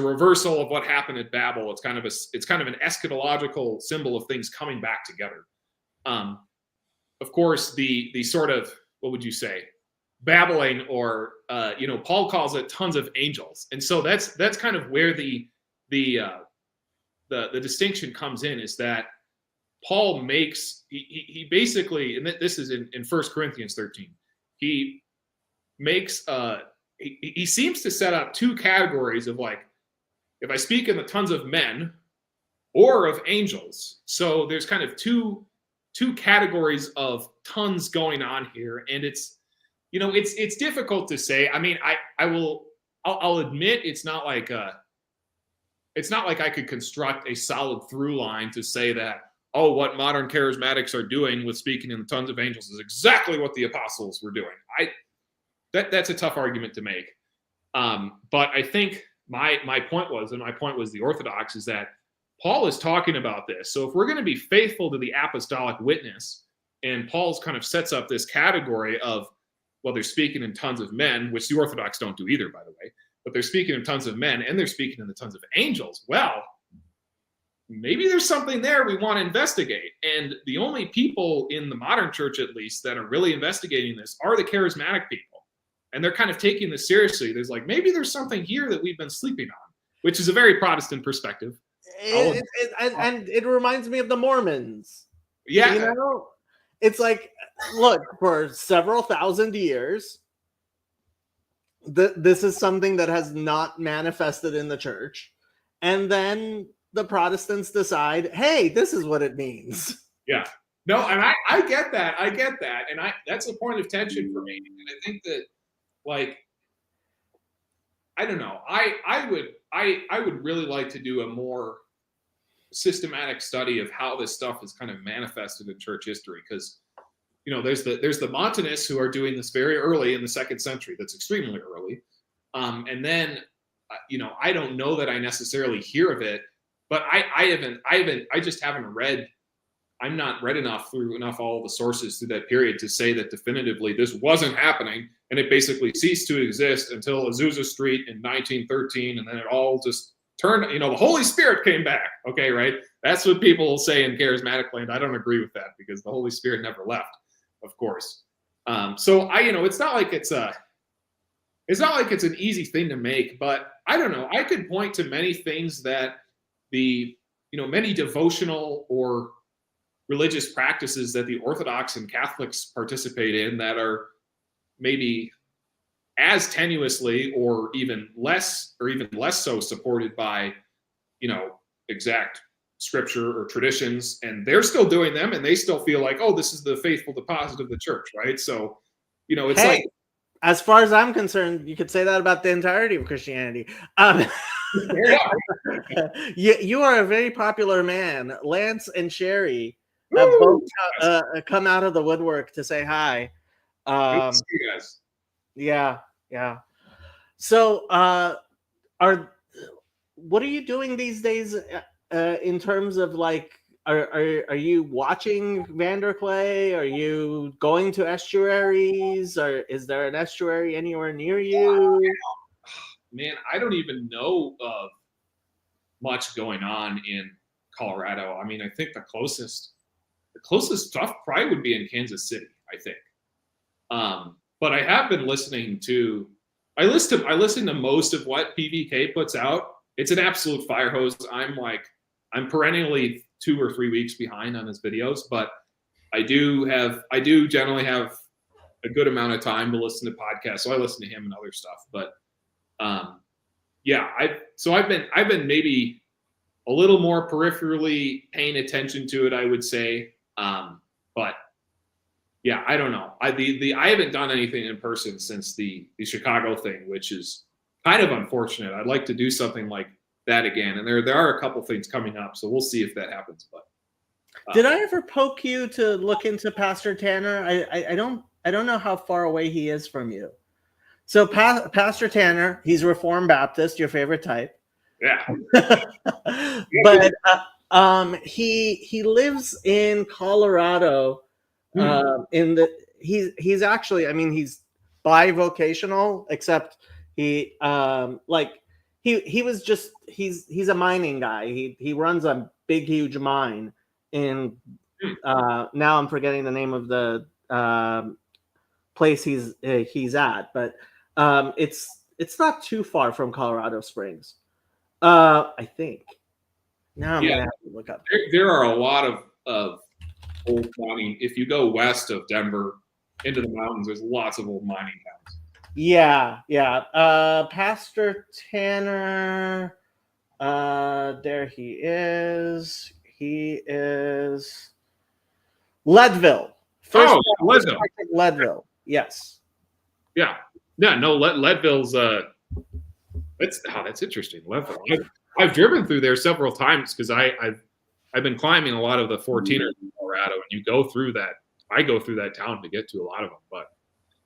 reversal of what happened at Babel. It's kind of an eschatological symbol of things coming back together. Of course, the sort of, what would you say, babbling, or Paul calls it tons of angels, and so that's kind of where the distinction comes in, is that Paul makes he basically, and this is in 1 Corinthians 13, he makes he seems to set up two categories of, like, if I speak in the tongues of men or of angels. So there's kind of two categories of tongues going on here, and it's difficult to say. I mean, I'll admit it's not like I could construct a solid through line to say that, oh, what modern charismatics are doing with speaking in the tongues of angels is exactly what the apostles were doing. That's a tough argument to make. But I think my point was the Orthodox, is that Paul is talking about this. So if we're going to be faithful to the apostolic witness, and Paul's kind of sets up this category of, well, they're speaking in tongues of men, which the Orthodox don't do either, by the way, but they're speaking in tongues of men and they're speaking in the tongues of angels. Well, maybe there's something there we want to investigate. And the only people in the modern church, at least, that are really investigating this are the charismatic people. And they're kind of taking this seriously. There's like, maybe there's something here that we've been sleeping on, which is a very Protestant perspective. And it reminds me of the Mormons. Yeah. it's like, look, for several thousand years, this is something that has not manifested in the church. And then the Protestants decide, hey, this is what it means. Yeah. No, and I get that. I get that. And that's a point of tension for me. And I think that, like, I don't know. I would really like to do a more systematic study of how this stuff is kind of manifested in church history, because there's the Montanists who are doing this very early in the 2nd century. That's extremely early. And then I don't know that I necessarily hear of it, but I just haven't read. I'm not read enough all the sources through that period to say that definitively this wasn't happening, and it basically ceased to exist until Azusa Street in 1913, and then it all just turned. The Holy Spirit came back. Okay, right? That's what people say in charismatic land. I don't agree with that, because the Holy Spirit never left, of course. So it's not like it's an easy thing to make, but I don't know. I could point to many things that many devotional or religious practices that the Orthodox and Catholics participate in that are maybe as tenuously or even less so supported by, exact scripture or traditions, and they're still doing them, and they still feel like, oh, this is the faithful deposit of the church, right? So, it's like, as far as I'm concerned, you could say that about the entirety of Christianity. You are a very popular man. Lance and Sherry have both come out of the woodwork to say hi. Good to see you guys. Yeah. So, what are you doing these days in terms of, like, are you watching Vanderklay? Are you going to estuaries? Or is there an estuary anywhere near you? Man, I don't even know of much going on in Colorado. I mean, I think the closest stuff probably would be in Kansas City, I think. But I have been listening to. I listen to most of what PVK puts out. It's an absolute fire hose. I'm perennially 2 or 3 weeks behind on his videos, but I do generally have a good amount of time to listen to podcasts. So I listen to him and other stuff. But I've been maybe a little more peripherally paying attention to it, I would say. But yeah, I don't know. I haven't done anything in person since the Chicago thing, which is kind of unfortunate. I'd like to do something like that again, and there are a couple things coming up, so we'll see if that happens. But did I ever poke you to look into Pastor Tanner? I don't know how far away he is from you. So Pastor Tanner, he's Reformed Baptist, your favorite type. Yeah. But he lives in Colorado. He's actually, I mean, he's bivocational, except he's a mining guy. He runs a big, huge mine in now I'm forgetting the name of the place he's at, but it's not too far from Colorado Springs, I think. Now I'm gonna have to look up. There are a lot of old mining. If you go west of Denver into the mountains, there's lots of old mining towns. Yeah. Pastor Tanner, there he is. He is Leadville. Leadville. Yes. Yeah. No. Leadville's. That's interesting. Leadville. I've driven through there several times because I've been climbing a lot of the 14ers in Colorado, and you go through that. I go through that town to get to a lot of them. But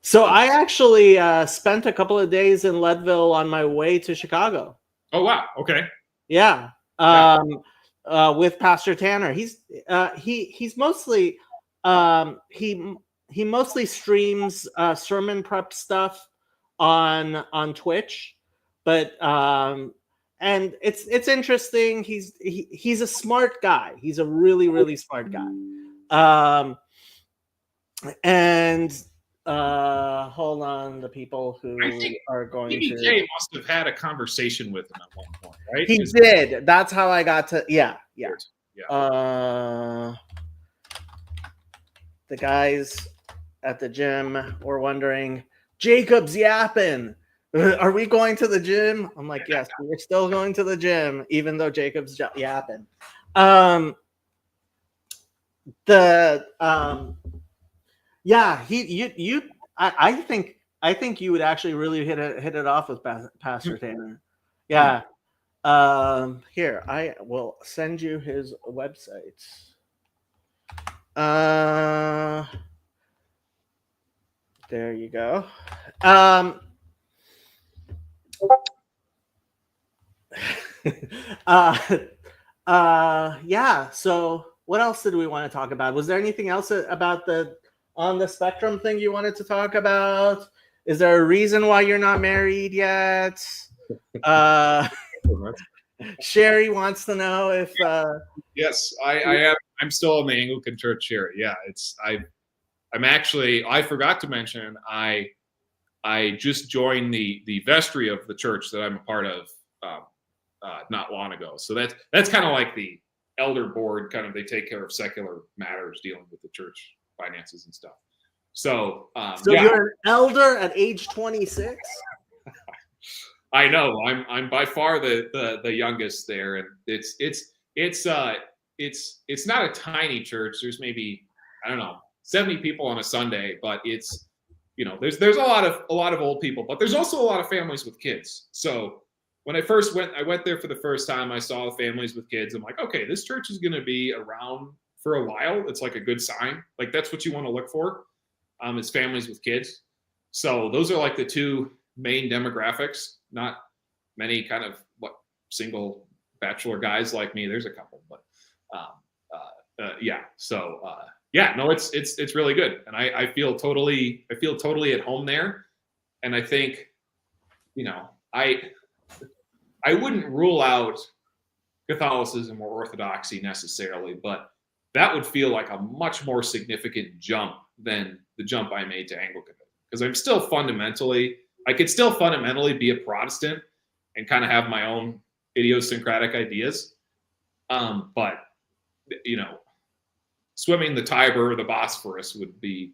so I actually spent a couple of days in Leadville on my way to Chicago. Oh wow! Okay. Yeah. With Pastor Tanner, he's mostly he mostly streams sermon prep stuff on Twitch, but and it's interesting. He's a smart guy. He's a really, really smart guy. And hold on, the people who are going to must have had a conversation with him at one point, right? He did. That's how I got to. Yeah. the guys at the gym were wondering, Jacob's yapping. Are we going to the gym? I'm like, yes, we're still going to the gym, even though Jacob's yapping. I think you would actually really hit it off with Pastor Tanner. Yeah. Here, I will send you his website. There you go. Yeah. So what else did we want to talk about? Was there anything else about the on the spectrum thing you wanted to talk about? Is there a reason why you're not married yet? Sherry wants to know if yes, I am. I'm still in the Anglican Church here. Yeah, I'm actually, I forgot to mention, I just joined the vestry of the church that I'm a part of not long ago. So that's kind of like the elder board, kind of, they take care of secular matters dealing with the church finances and stuff. So you're an elder at age 26? I know. I'm by far the youngest there, and it's not a tiny church. There's maybe, I don't know, 70 people on a Sunday, but it's, there's a lot of old people, but there's also a lot of families with kids. So when I went there for the first time, I saw the families with kids. I'm like, okay, this church is going to be around for a while. It's like a good sign. Like, that's what you want to look for, is families with kids. So those are like the two main demographics. Not many kind of single bachelor guys like me. There's a couple, but yeah. So no, it's really good, and I feel totally at home there. And I think, I wouldn't rule out Catholicism or Orthodoxy necessarily, but that would feel like a much more significant jump than the jump I made to Anglicanism, because I could still fundamentally be a Protestant and kind of have my own idiosyncratic ideas. But, swimming the Tiber or the Bosphorus would be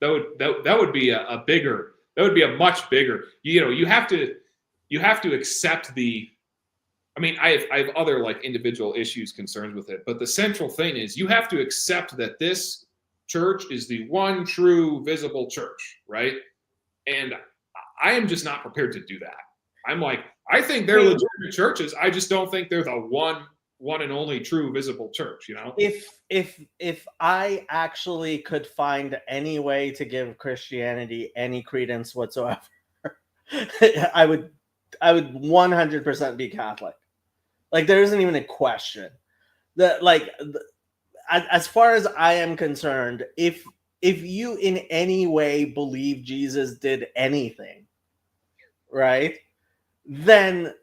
a much bigger, you have to accept I have other like individual issues, concerns with it, but the central thing is you have to accept that this church is the one true visible church, right? And I am just not prepared to do that. I'm like, I think they're legitimate churches. I just don't think they're the one and only true visible church, If I actually could find any way to give Christianity any credence whatsoever, I would 100% be Catholic. Like, there isn't even a question. As far as I am concerned, if you in any way believe Jesus did anything, right, then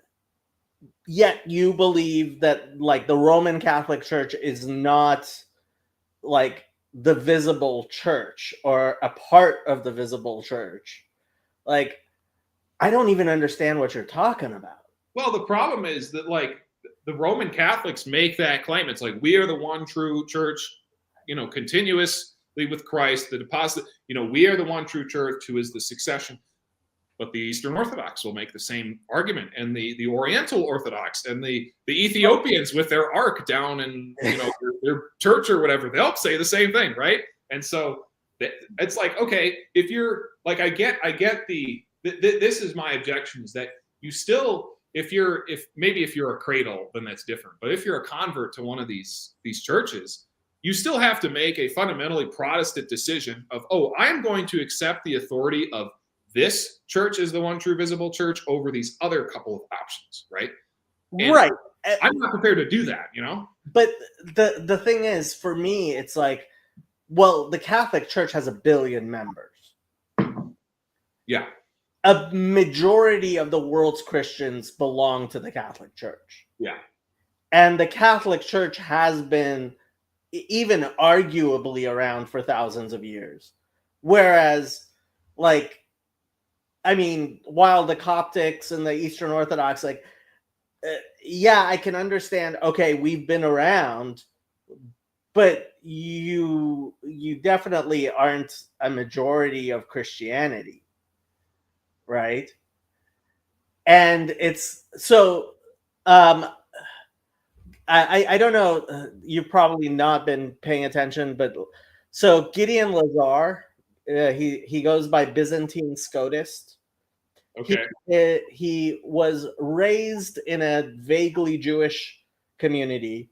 yet you believe that like the Roman Catholic Church is not like the visible church or a part of the visible church, like, I don't even understand what you're talking about. Well, the problem is that like the Roman Catholics make that claim. It's like, we are the one true church, continuously with Christ, the deposit, we are the one true church who is the succession. But the Eastern Orthodox will make the same argument, and the Oriental Orthodox and the Ethiopians with their ark down in their church or whatever, they'll say the same thing, right? And so it's like, okay, if you're like, I get this is my objection, is that you still, if you're a cradle, then that's different. But if you're a convert to one of these churches, you still have to make a fundamentally Protestant decision of, I am going to accept the authority of this church is the one true visible church over these other couple of options, right? And right. I'm not prepared to do that, But the thing is, for me, it's like, well, the Catholic Church has 1 billion members. Yeah. A majority of the world's Christians belong to the Catholic Church. Yeah. And the Catholic Church has been even arguably around for thousands of years. Whereas, like, I mean, while the Coptics and the Eastern Orthodox, I can understand, okay, we've been around, but you definitely aren't a majority of Christianity, right? And it's so I don't know, you've probably not been paying attention, but so Gideon Lazar, he goes by Byzantine Scotist. Okay. He was raised in a vaguely Jewish community.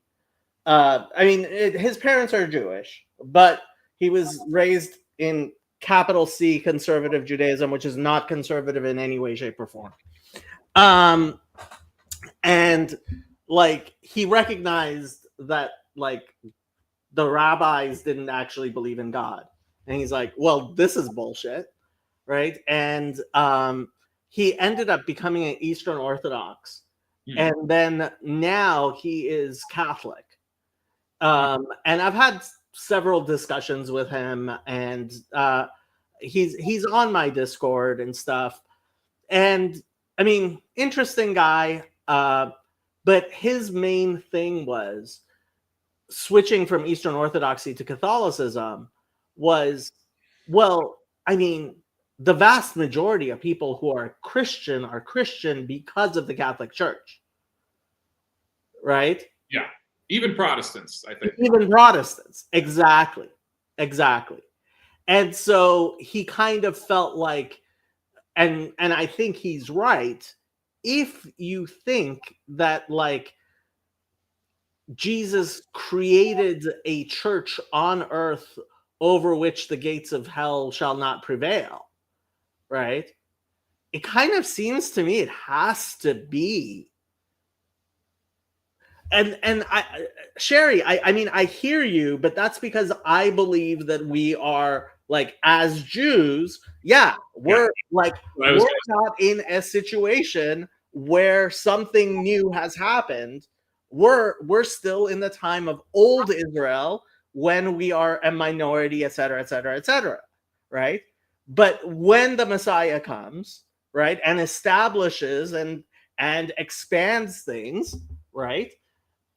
I mean, his parents are Jewish, but he was raised in capital C conservative Judaism, which is not conservative in any way, shape, or form. And like he recognized that like the rabbis didn't actually believe in God, and he's like, well, this is bullshit, right? And he ended up becoming an Eastern Orthodox, and then now he is Catholic. And I've had several discussions with him, and he's on my Discord and stuff. And I mean, interesting guy. But his main thing was switching from Eastern Orthodoxy to Catholicism was, well, I mean, the vast majority of people who are Christian because of the Catholic Church, right? Yeah. Even Protestants, I think. Even Protestants. Exactly. And so he kind of felt like, and I think he's right, if you think that like Jesus created a church on earth over which the gates of hell shall not prevail, right? It kind of seems to me it has to be. And I, Sherry, I mean, I hear you, but that's because I believe that we are like, as Jews, we're not in a situation where something new has happened. We're still in the time of old Israel when we are a minority, et cetera, right? But when the Messiah comes, right, and establishes and expands things, right?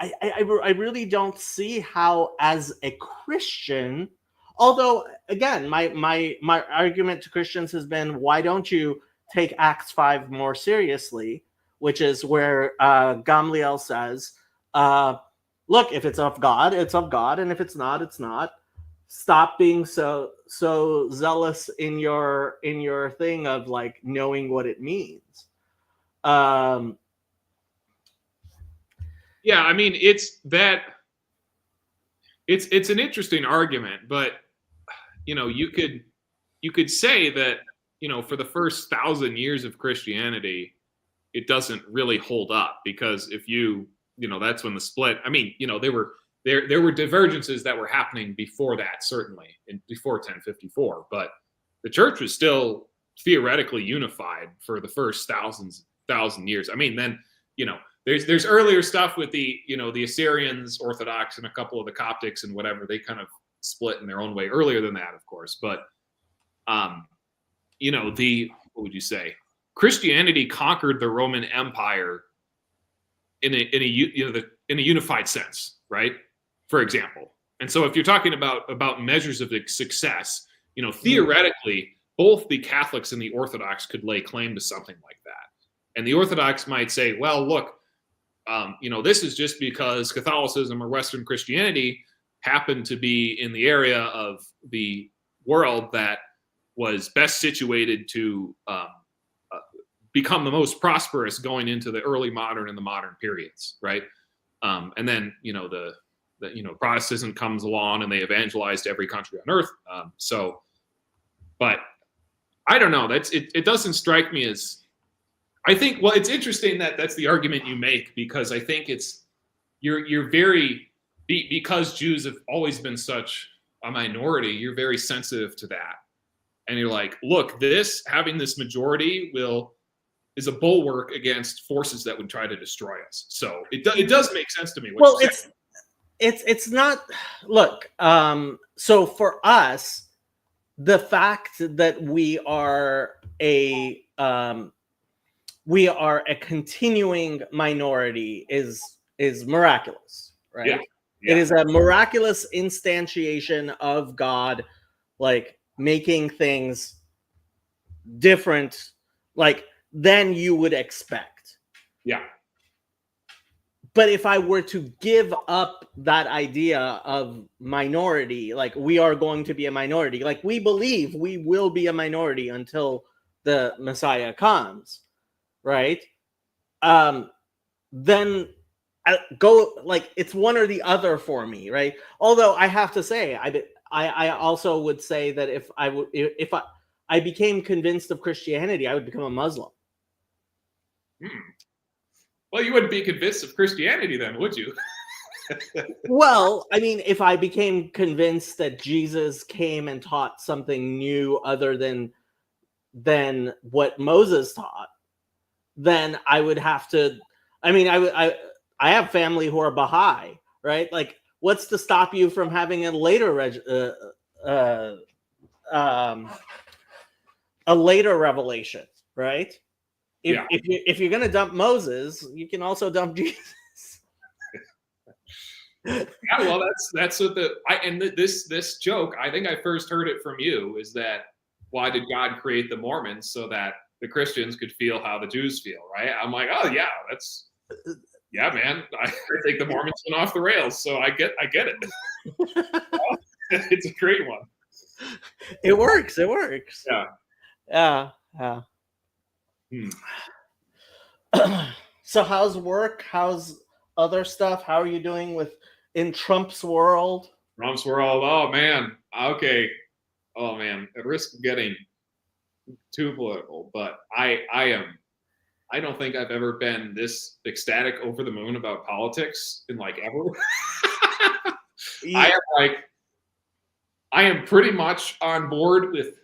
I really don't see how, as a Christian, although again, my argument to Christians has been, why don't you take Acts 5 more seriously, which is where Gamliel says, look, if it's of God, it's of God, and if it's not, it's not. Stop being so zealous in your thing of like knowing what it means. Yeah, I mean, it's an interesting argument, but you know, you could say that, you know, for the first 1,000 years of Christianity, it doesn't really hold up, because if you know, that's when the split. I mean, you know, there were divergences that were happening before that, certainly, before 1054, but the church was still theoretically unified for the first 1,000 years. I mean, then, you know, there's earlier stuff with the, you know, the Assyrians, Orthodox, and a couple of the Coptics and whatever. They kind of split in their own way earlier than that, of course. But, you know, what would you say? Christianity conquered the Roman Empire in a unified sense, right? For example. And so if you're talking about measures of success, you know, theoretically, both the Catholics and the Orthodox could lay claim to something like that. And the Orthodox might say, well, look, you know, this is just because Catholicism or Western Christianity happened to be in the area of the world that was best situated to become the most prosperous going into the early modern and the modern periods, right? And then, you know, the Protestantism comes along and they evangelized every country on earth. But I don't know. It doesn't strike me as. I think, well, it's interesting that that's the argument you make, because I think you're very, because Jews have always been such a minority, you're very sensitive to that. And you're like, look, having this majority is a bulwark against forces that would try to destroy us. So it does make sense to me. Well, it's not, look, so for us, the fact that we are a continuing minority is miraculous, right? Yeah. It is a miraculous instantiation of God, like making things different, like than you would expect. Yeah. But if I were to give up that idea of minority, like we are going to be a minority, like we believe we will be a minority until the Messiah comes, right? Then I go like it's one or the other for me, right? Although I have to say, I also would say that if I became convinced of Christianity, I would become a Muslim. Well, you wouldn't be convinced of Christianity then, would you? Well, I mean, if I became convinced that Jesus came and taught something new other than what Moses taught, then I would have to. I mean, I have family who are Baha'i, right? Like, what's to stop you from having a later revelation, right? If you're gonna dump Moses, you can also dump Jesus. Yeah, well, that's what this joke. I think I first heard it from you. Is that why did God create the Mormons so that the Christians could feel how the Jews feel, right? I'm like, oh yeah, man. I think the Mormons went off the rails, so I get it. It's a great one. It works. Yeah. So how's work? How's other stuff? How are you doing in Trump's world? Trump's world. Oh man. Okay. Oh man. At risk of getting too political, but I don't think I've ever been this ecstatic over the moon about politics in like ever. Yeah. I am pretty much on board with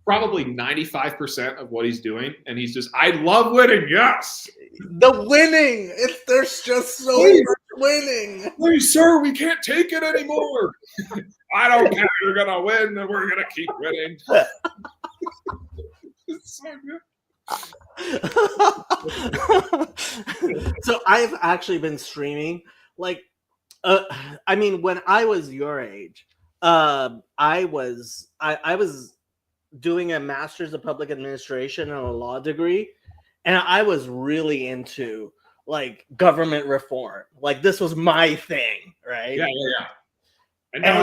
probably 95% of what he's doing, and he's just, I love winning. Yes, the winning. There's just so much winning. Please, sir, we can't take it anymore. I don't care. You're gonna win, and we're gonna keep winning. It's so good. So I've actually been streaming. Like, I mean, when I was your age, I was doing a master's of public administration and a law degree, and I was really into like government reform. Like this was my thing, right? Yeah. And now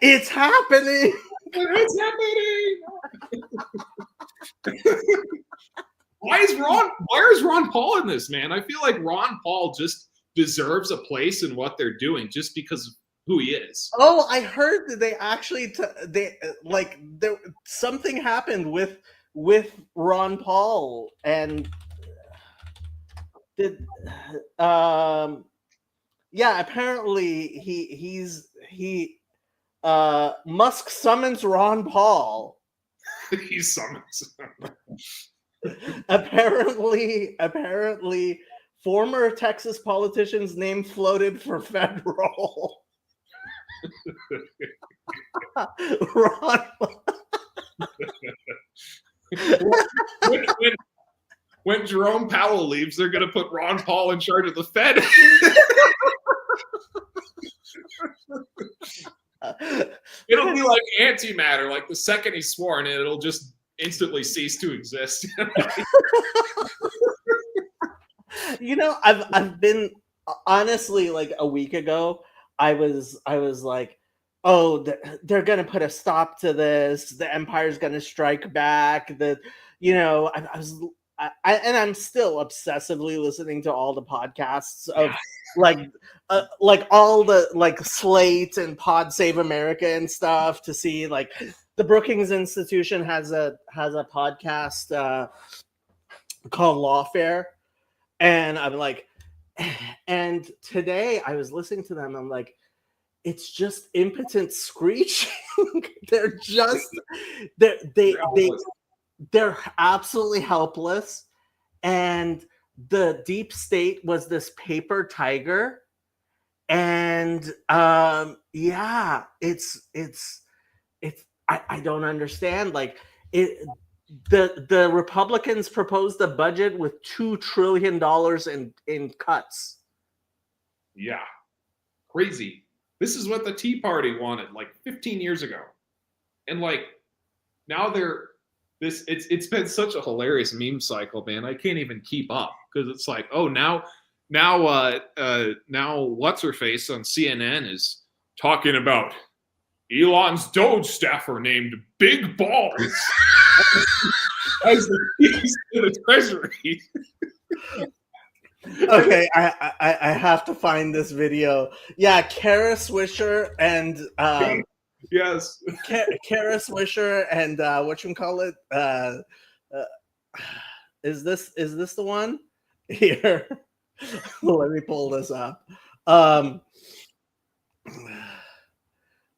it's happening. It's happening. Why is Ron Paul in this, man? I feel like Ron Paul just deserves a place in what they're doing just because of who he is. Oh, I heard that they actually something happened with Ron Paul, and apparently Musk summons Ron Paul. He summons. Apparently, former Texas politician's name floated for federal. Ron. When Jerome Powell leaves, they're going to put Ron Paul in charge of the Fed. It'll be like antimatter. Like the second he's sworn in, it'll just instantly cease to exist. You know, I've been honestly, like a week ago, I was like, oh, they're gonna put a stop to this. The Empire's gonna strike back. And I'm still obsessively listening to all the podcasts of like all the like Slate and Pod Save America and stuff to see like the Brookings Institution has a podcast called Lawfare, and I'm like, and today I was listening to them. I'm like, it's just impotent screeching. They're absolutely helpless, and the deep state was this paper tiger, and it's I don't understand. Like the Republicans proposed a budget with $2 trillion in cuts. Yeah. crazy. This is what the Tea Party wanted like 15 years ago. And like now it's been such a hilarious meme cycle, man. I can't even keep up because it's like, oh, now what's her face on CNN is talking about Elon's Doge staffer named Big Balls as the keys to the treasury. Okay, I have to find this video. Yeah, Kara Swisher and yes, Kara Swisher and whatchamacallit? Is this the one? Here. Let me pull this up.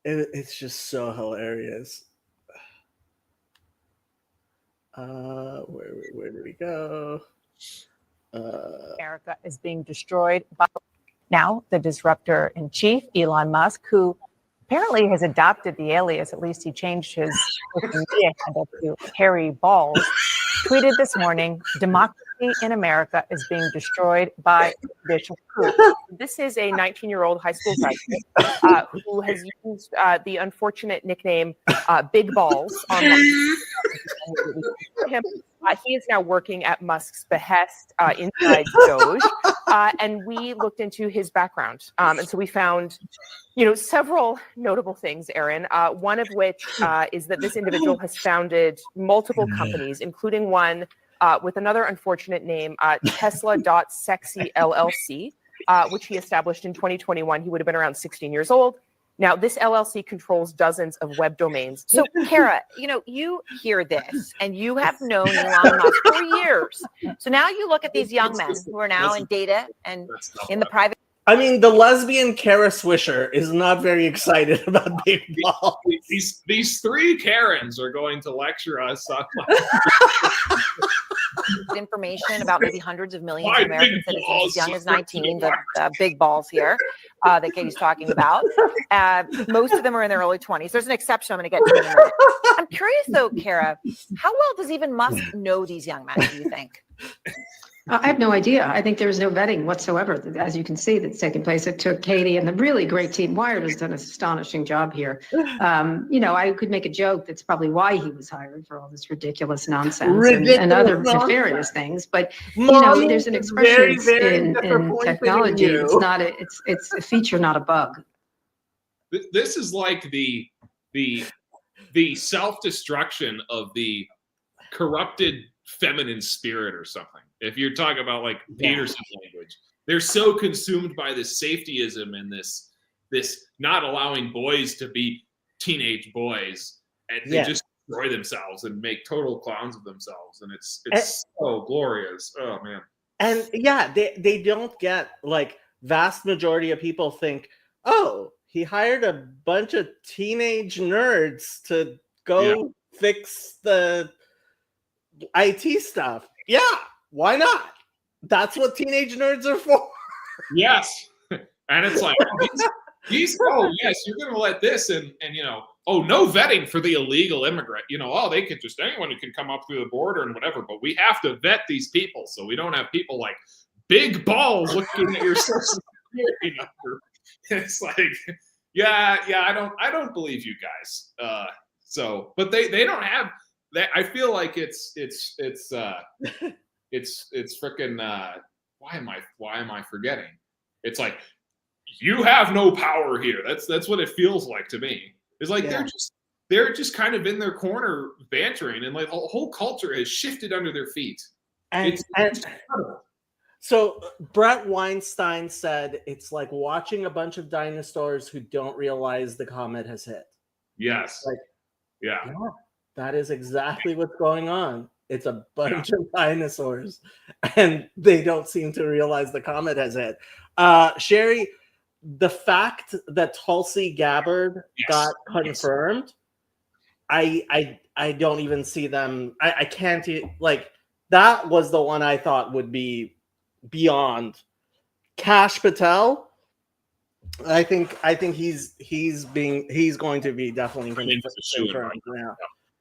It's just so hilarious. Where do we go? America is being destroyed by now the disruptor in chief, Elon Musk, who apparently has adopted the alias, at least he changed his social media handle to Harry Balls, tweeted this morning, democracy in America is being destroyed by judicial coup. This is a 19-year-old high school graduate who has used the unfortunate nickname Big Balls on him. He is now working at Musk's behest inside Doge, and we looked into his background, and so we found, several notable things, Aaron. One of which is that this individual has founded multiple companies, including one with another unfortunate name, Tesla.Sexy LLC, which he established in 2021. He would have been around 16 years old. Now, this LLC controls dozens of web domains. So, Kara, you hear this, and you have known Elon Musk for years. So now you look at these young men who are now in data and in the private. I mean, the lesbian Kara Swisher is not very excited about Big Balls. These three Karens are going to lecture us on information about maybe hundreds of millions of American citizens as young as 19, the big balls here that Katie's talking about. Most of them are in their early 20s. There's an exception I'm going to get to in a minute. I'm curious, though, Kara, how well does even Musk know these young men, do you think? I have no idea. I think there is no vetting whatsoever, as you can see, that's taking place. It took Katie and the really great team. Wired has done an astonishing job here. I could make a joke that's probably why he was hired for all this ridiculous nonsense and other nefarious things. But there's an expression in technology. It's a feature, not a bug. This is like the self-destruction of the corrupted feminine spirit or something. If you're talking about like Peterson's language, they're so consumed by this safetyism and this not allowing boys to be teenage boys, and they just destroy themselves and make total clowns of themselves, and it's so glorious. Oh man. And they don't get, like, vast majority of people think, oh, he hired a bunch of teenage nerds to go fix the IT stuff. Yeah. Why not? That's what teenage nerds are for. Yes. And it's like, oh, yes, you're going to let this and no vetting for the illegal immigrant. They could just, anyone who can come up through the border and whatever, but we have to vet these people so we don't have people like Big Balls looking at your social security number. It's like, I don't believe you guys. But they don't have that. I feel like it's freaking why am I forgetting? It's like, you have no power here. That's what it feels like to me. It's like they're just kind of in their corner bantering, and like the whole culture has shifted under their feet. And so Brett Weinstein said it's like watching a bunch of dinosaurs who don't realize the comet has hit. Yes. That is exactly what's going on. It's a bunch of dinosaurs, and they don't seem to realize the comet has hit. Sherry, the fact that Tulsi Gabbard got confirmed, I don't even see them. I can't, like, that was the one I thought would be beyond. Kash Patel, I think he's going to be definitely confirmed now.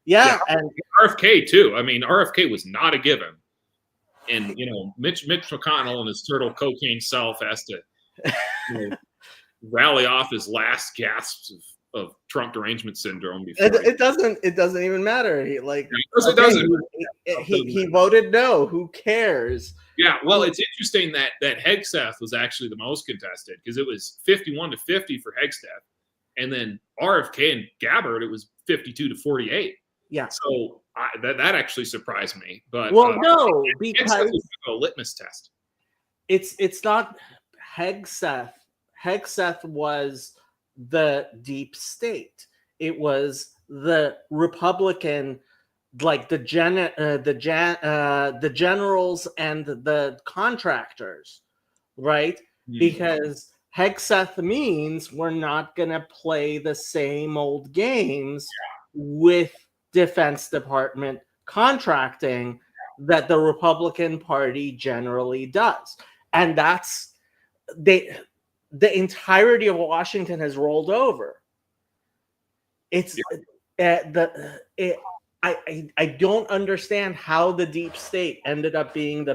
Yeah, and RFK too. I mean, RFK was not a given, and Mitch McConnell and his turtle cocaine self has to rally off his last gasps of Trump derangement syndrome before it doesn't even matter. He like it doesn't. He voted no. Who cares? Yeah, well, it's interesting that Hegseth was actually the most contested because it was 51-50 for Hegseth, and then RFK and Gabbard it was 52-48. Yeah. So that actually surprised me. But no, because Hegseth was a litmus test. It's not Hegseth. Hegseth was the deep state. It was the Republican, like the generals and the contractors, right? Because Hegseth means we're not going to play the same old games with Defense Department contracting that the Republican Party generally does. And that's the entirety of Washington has rolled over. I don't understand how the deep state ended up being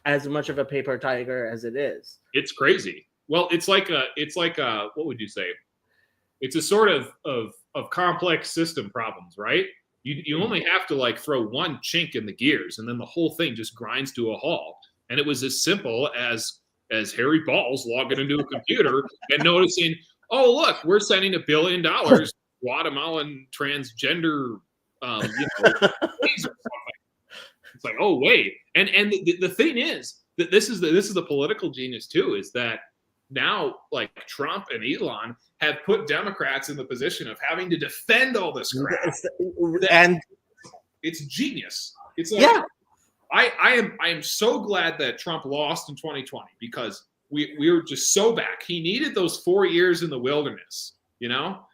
as much of a paper tiger as it is. It's crazy. Well, it's like a what would you say? It's a sort of complex system problems, right? You only have to like throw one chink in the gears, and then the whole thing just grinds to a halt. And it was as simple as Harry Balls logging into a computer and noticing, oh look, we're sending $1 billion Guatemalan transgender. It's like, oh wait, and the thing is that this is the political genius too, is that now like Trump and Elon have put Democrats in the position of having to defend all this crap, and it's genius. It's like, I am so glad that Trump lost in 2020 because we were just so back. He needed those 4 years in the wilderness. You know,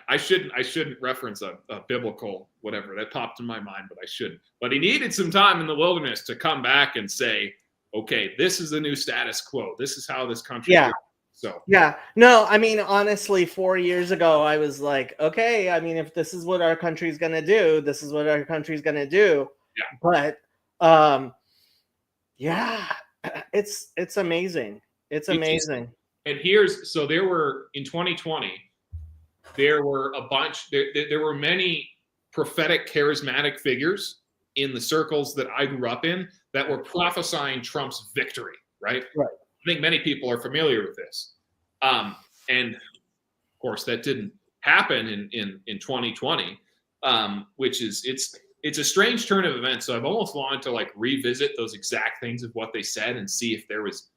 I shouldn't reference a biblical whatever that popped in my mind, but I shouldn't. But he needed some time in the wilderness to come back and say, okay, this is the new status quo. This is how this country. Yeah. Is. So yeah, no, I mean honestly, 4 years ago I was like, okay, I mean if this is what our country's gonna do, this is what our country's gonna do. Yeah. But yeah, it's amazing. It's amazing. And there were in 2020. There were a bunch. There were many prophetic, charismatic figures in the circles that I grew up in that were prophesying Trump's victory. Right. Right. I think many people are familiar with this, and of course that didn't happen in 2020, which is it's a strange turn of events. So I've almost wanted to like revisit those exact things of what they said and see if there was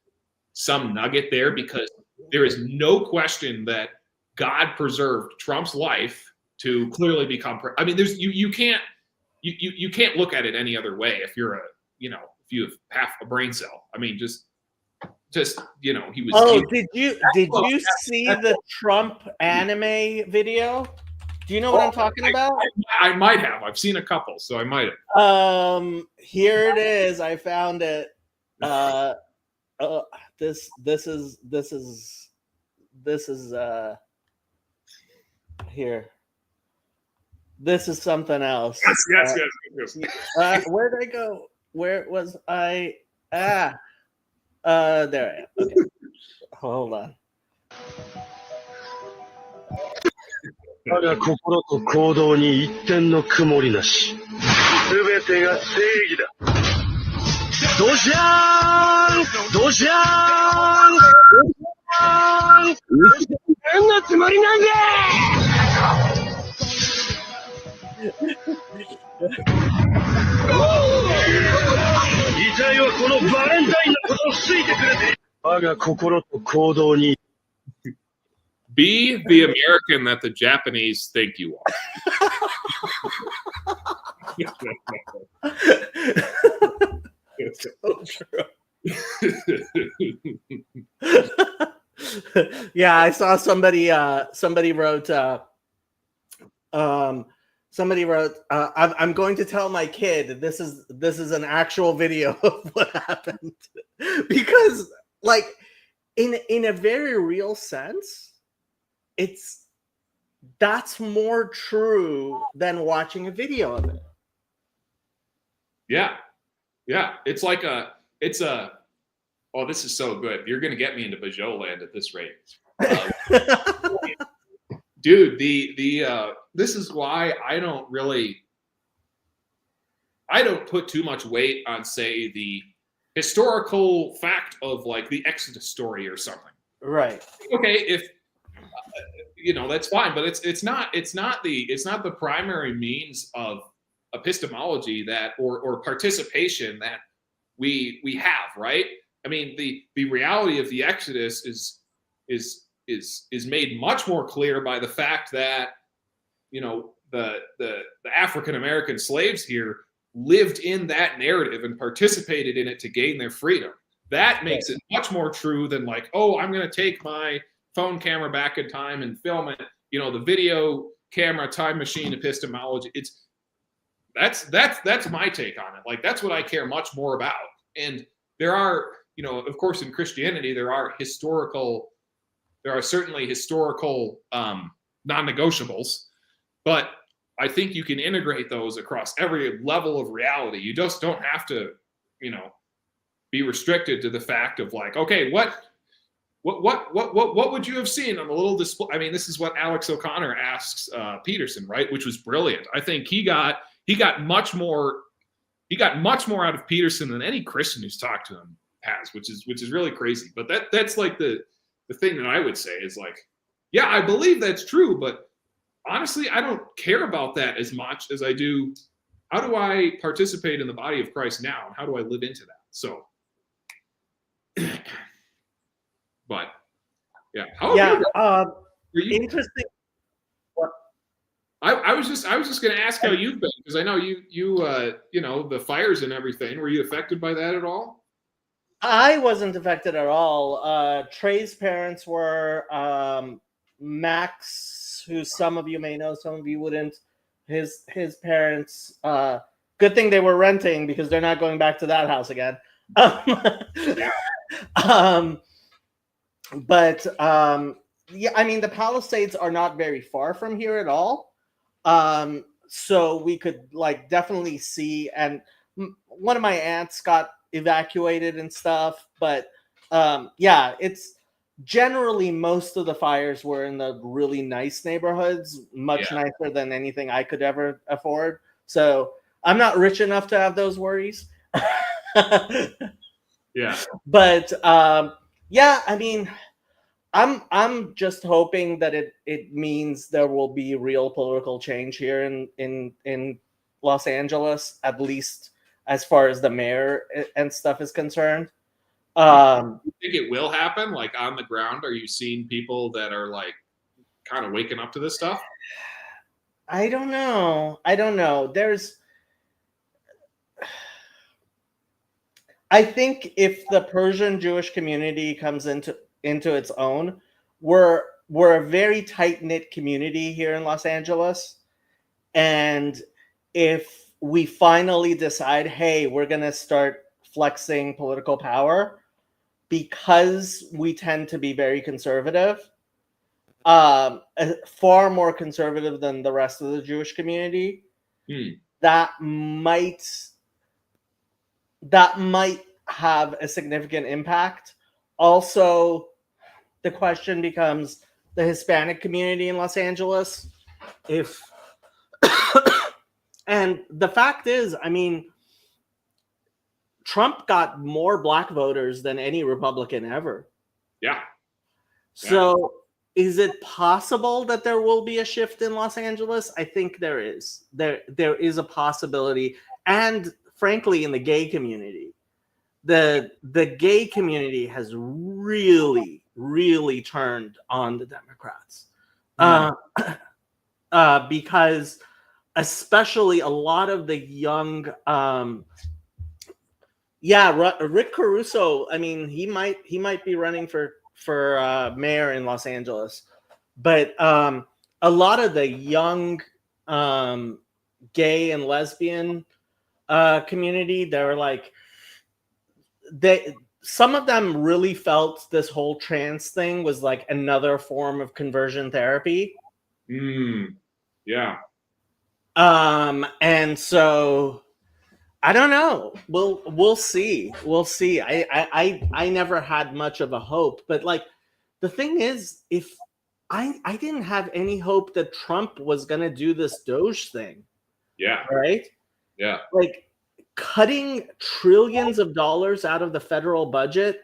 some nugget there, because there is no question that God preserved Trump's life to clearly become. I mean, you can't look at it any other way if you're if you have half a brain cell. I mean, just he was. Oh, did you see the Trump anime video? Do you know what I'm talking about? I might have. I've seen a couple, so I might have. Here it is. I found it. This is here. This is something else. Yes. Where'd I go? Where was I? There I am. Okay. Hold on. 我が心と行動に一点の曇りなし。すべてが正義だ。ドシャーンドシャーンドシャーン何のつもりなんだ遺体はこのバレンタインのことをついてくれて我が心と行動に Be the American that the Japanese think you are. So true. Yeah, I saw somebody wrote I'm going to tell my kid this is an actual video of what happened, because like in a very real sense, that's more true than watching a video of it. Yeah. It's like a Oh, this is so good. You're going to get me into Peugeot land at this rate. Dude, this is why I don't put too much weight on, say, the historical fact of like the Exodus story or something. Right. Okay, if that's fine, but it's not the primary means of epistemology that or participation that we have, right? I mean, the reality of the Exodus is made much more clear by the fact that the African American slaves here lived in that narrative and participated in it to gain their freedom. That makes it much more true than like, oh, I'm going to take my phone camera back in time and film it. The video camera time machine epistemology. That's my take on it. Like, that's what I care much more about. And there are, of course, in Christianity, there are certainly historical non-negotiables, but I think you can integrate those across every level of reality. You just don't have to, be restricted to the fact of like, okay, what would you have seen on the little display? I mean, this is what Alex O'Connor asks Peterson, right? Which was brilliant. I think he got much more out of Peterson than any Christian who's talked to him has, which is really crazy. But that's like the thing that I would say is like, yeah, I believe that's true, but honestly, I don't care about that as much as I do. How do I participate in the body of Christ now? And how do I live into that? So, but yeah. Interesting. I was just going to ask how you've been, because I know you the fires and everything. Were you affected by that at all? I wasn't affected at all. Trey's parents were. Max, who some of you may know, some of you wouldn't. His parents. Good thing they were renting, because they're not going back to that house again. Yeah. Yeah, I mean, the Palisades are not very far from here at all. So we could like definitely see, and one of my aunts got evacuated and stuff, but yeah, it's generally most of the fires were in the really nice neighborhoods, much nicer than anything I could ever afford. So I'm not rich enough to have those worries. Yeah. But yeah, I mean, I'm just hoping that it means there will be real political change here in Los Angeles, at least as far as the mayor and stuff is concerned. You think it will happen? Like, on the ground, are you seeing people that are like kind of waking up to this stuff? I don't know. I think if the Persian Jewish community comes into its own, we're a very tight-knit community here in Los Angeles. And if we finally decide, hey, we're going to start flexing political power, because we tend to be very conservative, far more conservative than the rest of the Jewish community, that might have a significant impact. Also, the question becomes the Hispanic community in Los Angeles. And the fact is, I mean, Trump got more black voters than any Republican ever. Yeah. So is it possible that there will be a shift in Los Angeles? I think there is. There is a possibility. And frankly, in the gay community, the gay community has really, really turned on the Democrats. Because especially a lot of the young, Rick Caruso, I mean, he might be running for mayor in Los Angeles, but a lot of the young gay and lesbian community, they're like, some of them really felt this whole trans thing was like another form of conversion therapy. Yeah. And so I don't know. We'll see. We'll see. I never had much of a hope, but like the thing is, if I didn't have any hope that Trump was gonna do this Doge thing, Yeah. right? Yeah. Like cutting trillions of dollars out of the federal budget,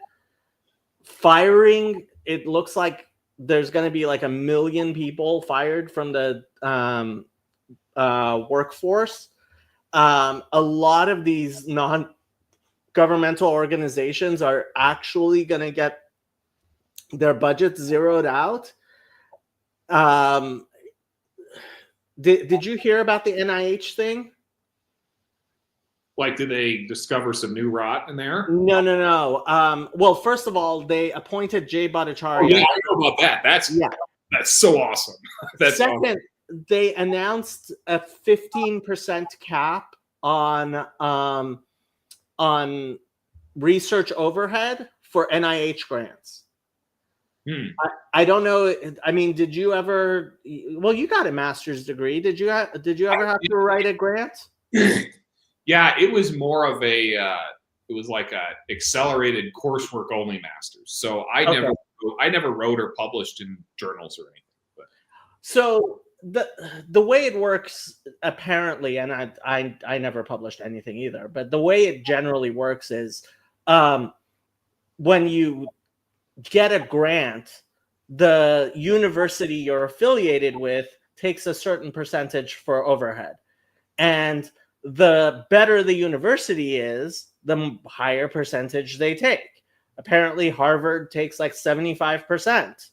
firing. It looks like there's gonna be like 1 million people fired from the workforce. A lot of these non-governmental organizations are actually going to get their budgets zeroed out. Did you hear about the NIH thing? Like, did they discover some new rot in there? No. Well, first of all, they appointed Jay Bhattacharya. Oh, yeah, I know about that. That's so awesome. That's Second, awesome. they announced a 15% cap on research overhead for NIH grants. I don't know. I mean, did you ever? Well, you got a master's degree. Did you ever have to write a grant? Yeah, it was more of a. It was like a accelerated coursework only master's. So I never wrote or published in journals or anything. But. So the way it works apparently, and I never published anything either, but the way it generally works is when you get a grant, the university you're affiliated with takes a certain percentage for overhead, and the better the university is, the higher percentage they take. Apparently Harvard takes like 75%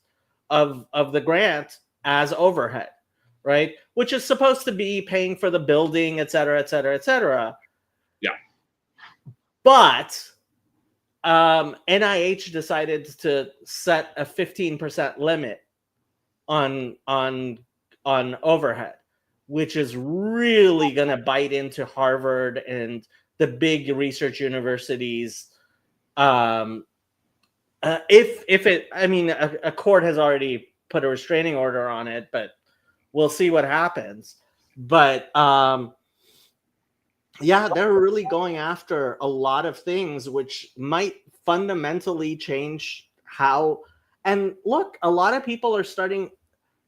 of the grant as overhead, right? Which is supposed to be paying for the building, et cetera, et cetera, et cetera. Yeah. But NIH decided to set a 15% limit on overhead, which is really going to bite into Harvard and the big research universities. If it, I mean, a court has already put a restraining order on it, but we'll see what happens. But yeah, they're really going after a lot of things which might fundamentally change how. And look, a lot of people are starting.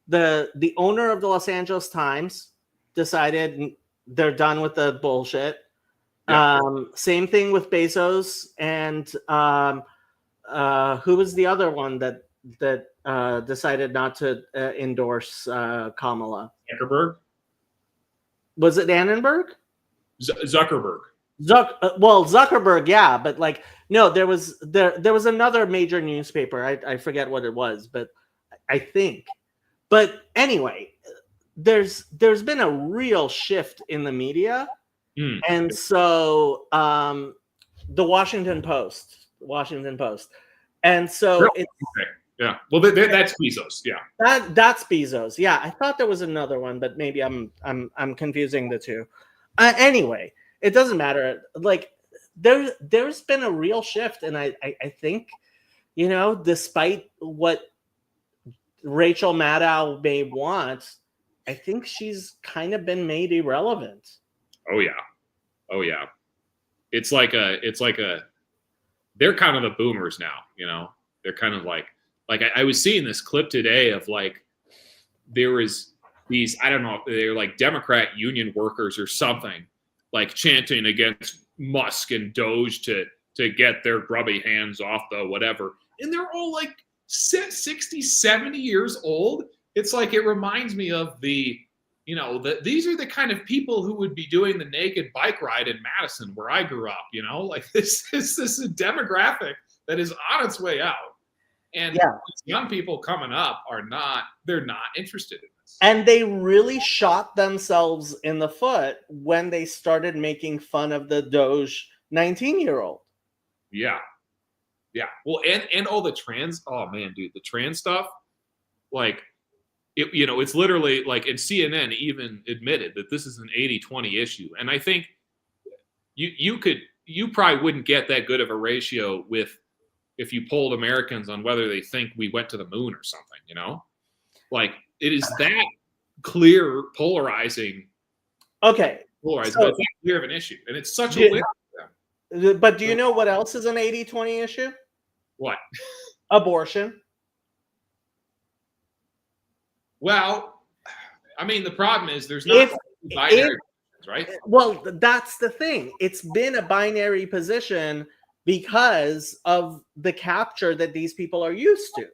The owner of the Los Angeles Times decided they're done with the bullshit. Yeah. Same thing with Bezos and who was the other one that decided not to endorse Kamala? Zuckerberg. Was it Annenberg? Zuckerberg. Well, Zuckerberg, yeah, but like no, there was another major newspaper. I forget what it was, but I think. But anyway, there's been a real shift in the media, and so the Washington Post, and so really? it's okay. Yeah. Well, that's Bezos. Yeah. That's Bezos. Yeah, I thought there was another one, but maybe I'm confusing the two. Anyway, it doesn't matter. Like there's been a real shift, and I think, you know, despite what Rachel Maddow may want, I think she's kind of been made irrelevant. Oh yeah. It's like a. They're kind of the boomers now, you know. They're kind of like I was seeing this clip today of like there was these, I don't know, they're like Democrat union workers or something, like chanting against Musk and Doge to get their grubby hands off the whatever. And they're all like 60, 70 years old. It's like, it reminds me of the, you know, these are the kind of people who would be doing the naked bike ride in Madison where I grew up, you know, like this is a demographic that is on its way out. And young people coming up they're not interested in this. And they really shot themselves in the foot when they started making fun of the Doge 19-year-old. Yeah. Yeah. Well, and all the trans, oh man, dude, the trans stuff, like, it, you know, it's literally like, and CNN even admitted that this is an 80-20 issue. And I think you probably wouldn't get that good of a ratio if you polled Americans on whether they think we went to the moon or something, you know? Like, it is that clear, polarizing. Okay, polarized, So- but it's not clear of an issue, and it's such a Yeah. win. But do you know what else is an 80-20 issue? What? Abortion. Well, I mean, the problem is there's not If- binary if- positions, right? Well, that's the thing. It's been a binary position because of the capture that these people are used to,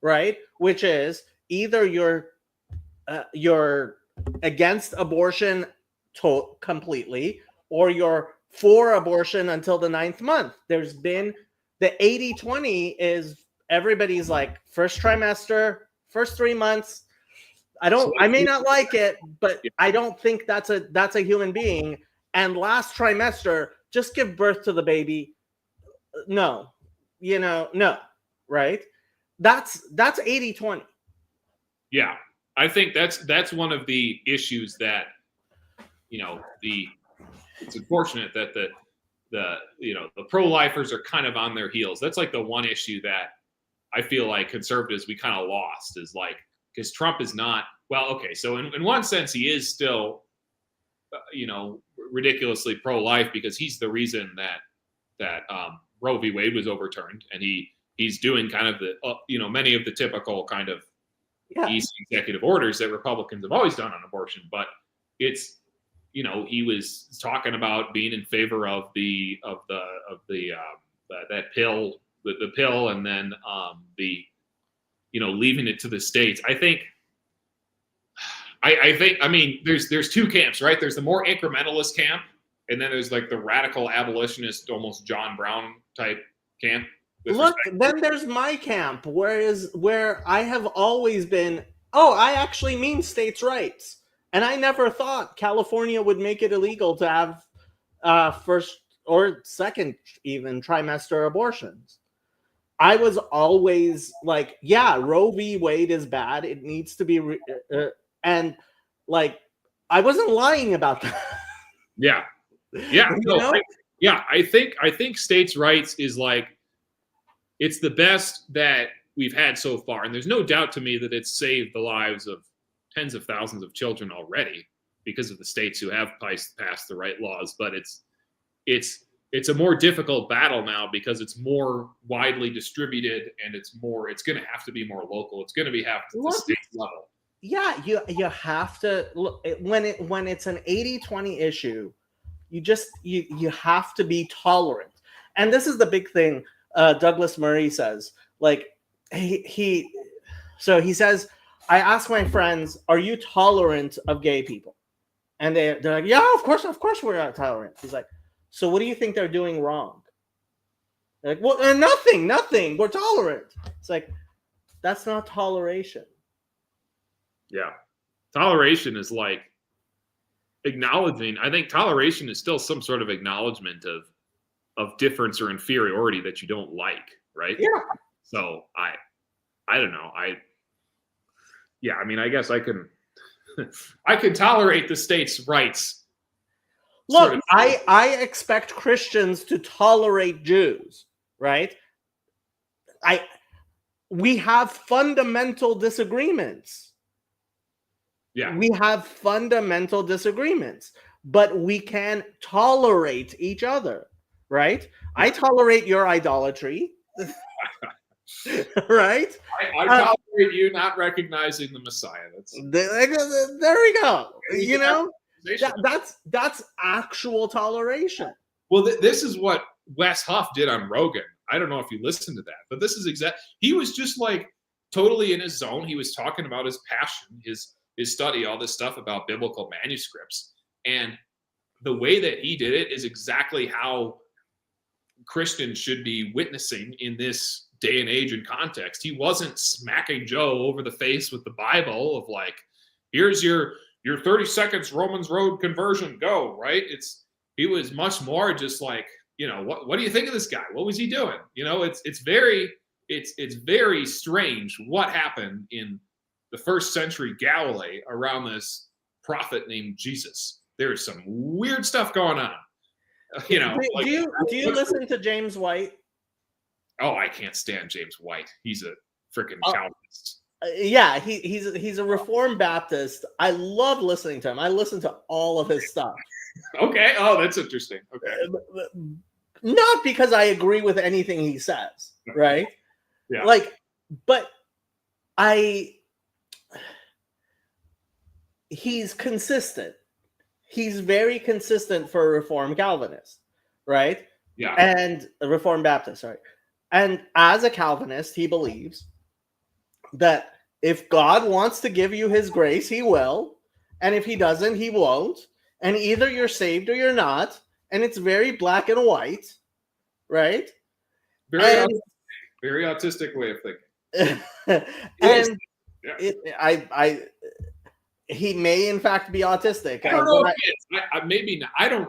right? Which is either you're against abortion completely, or you're for abortion until the 9th month. There's been the 80-20 is everybody's like first trimester, first 3 months. I may not like it, but I don't think that's a human being. And last trimester, just give birth to the baby. No, no, right? That's 80-20. Yeah, I think that's one of the issues that it's unfortunate that the pro-lifers are kind of on their heels. That's like the one issue that I feel like conservatives we kind of lost is like, because Trump is not okay. So in one sense, he is still ridiculously pro-life because he's the reason that Roe v. Wade was overturned, and he's doing kind of the many of the typical kind of easy executive orders that Republicans have always done on abortion. But it's he was talking about being in favor of that pill, the pill, and then leaving it to the states. I think there's two camps, right? There's the more incrementalist camp, and then there's like the radical abolitionist, almost John Brown type camp. Look, then there's my camp, where I have always been, I actually mean states' rights. And I never thought California would make it illegal to have first or second even trimester abortions. I was always like, yeah, Roe v. Wade is bad. It needs to be, and like, I wasn't lying about that. Yeah. I think states' rights is like, it's the best that we've had so far. And there's no doubt to me that it's saved the lives of tens of thousands of children already because of the states who have passed the right laws. But it's a more difficult battle now because it's more widely distributed, and it's going to have to be more local. It's going to have to the state level. Yeah, you have to look when it's an 80-20 issue. You have to be tolerant, and this is the big thing. Douglas Murray says, like he says, I ask my friends, are you tolerant of gay people? And they're like, yeah, of course we're tolerant. He's like, so what do you think they're doing wrong? They're like, well, nothing. We're tolerant. It's like, that's not toleration. Yeah. Toleration is like acknowledging. I think toleration is still some sort of acknowledgement of difference or inferiority that you don't like, right? Yeah. So I don't know. I mean, I guess I can tolerate the state's rights. Look, sort of. I expect Christians to tolerate Jews, right? We have fundamental disagreements. Yeah. We have fundamental disagreements, but we can tolerate each other, right? I tolerate your idolatry, right? I tolerate you not recognizing the Messiah. There we go. You know, that's actual toleration. Well, this is what Wes Huff did on Rogan. I don't know if you listened to that, but this is he was just like totally in his zone. He was talking about his passion, his study, all this stuff about biblical manuscripts. And the way that he did it is exactly how Christians should be witnessing in this day and age and context. He wasn't smacking Joe over the face with the Bible of like, here's your 30 seconds Romans Road conversion, go, right? He was much more just like, what do you think of this guy? What was he doing? It's very strange what happened in the first century Galilee around this prophet named Jesus. There's some weird stuff going on. Do you listen to James White? Oh, I can't stand James White. He's a freaking Calvinist. Yeah, he's a Reformed Baptist. I love listening to him. I listen to all of his stuff. Okay. Oh, that's interesting. Okay. Not because I agree with anything he says, right? Yeah. Like, but he's consistent. He's very consistent for a Reformed Calvinist, right? Yeah. And a Reformed Baptist, sorry. And as a Calvinist, he believes that if God wants to give you his grace, he will. And if he doesn't, he won't. And either you're saved or you're not. And it's very black and white, right? Very autistic way of thinking. And Yeah. he may in fact be autistic. I don't know if he is. Maybe not. I don't.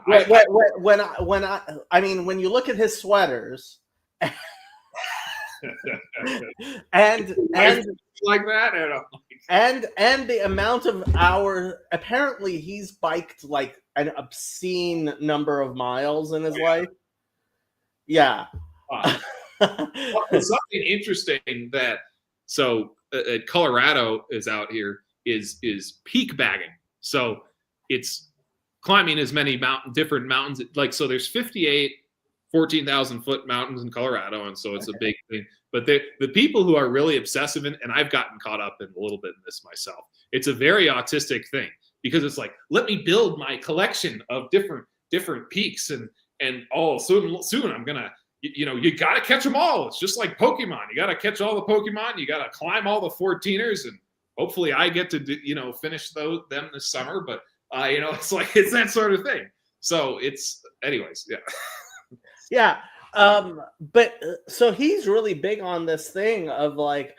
When you look at his sweaters, and like that, I don't know. and the amount of hours, apparently he's biked like an obscene number of miles in his life. Yeah. Something interesting that Colorado is out here is peak bagging. So it's climbing as many different mountains. Like, so there's 58 14,000 foot mountains in Colorado, and so it's a big thing. But the people who are really obsessive, and I've gotten caught up in a little bit in this myself. It's a very autistic thing because it's like, let me build my collection of different peaks, and soon I'm gonna, you gotta catch them all. It's just like Pokemon. You gotta catch all the Pokemon. You gotta climb all the 14ers, and hopefully I get to finish them this summer. But it's that sort of thing. So it's, anyways, yeah. Yeah. So he's really big on this thing of like,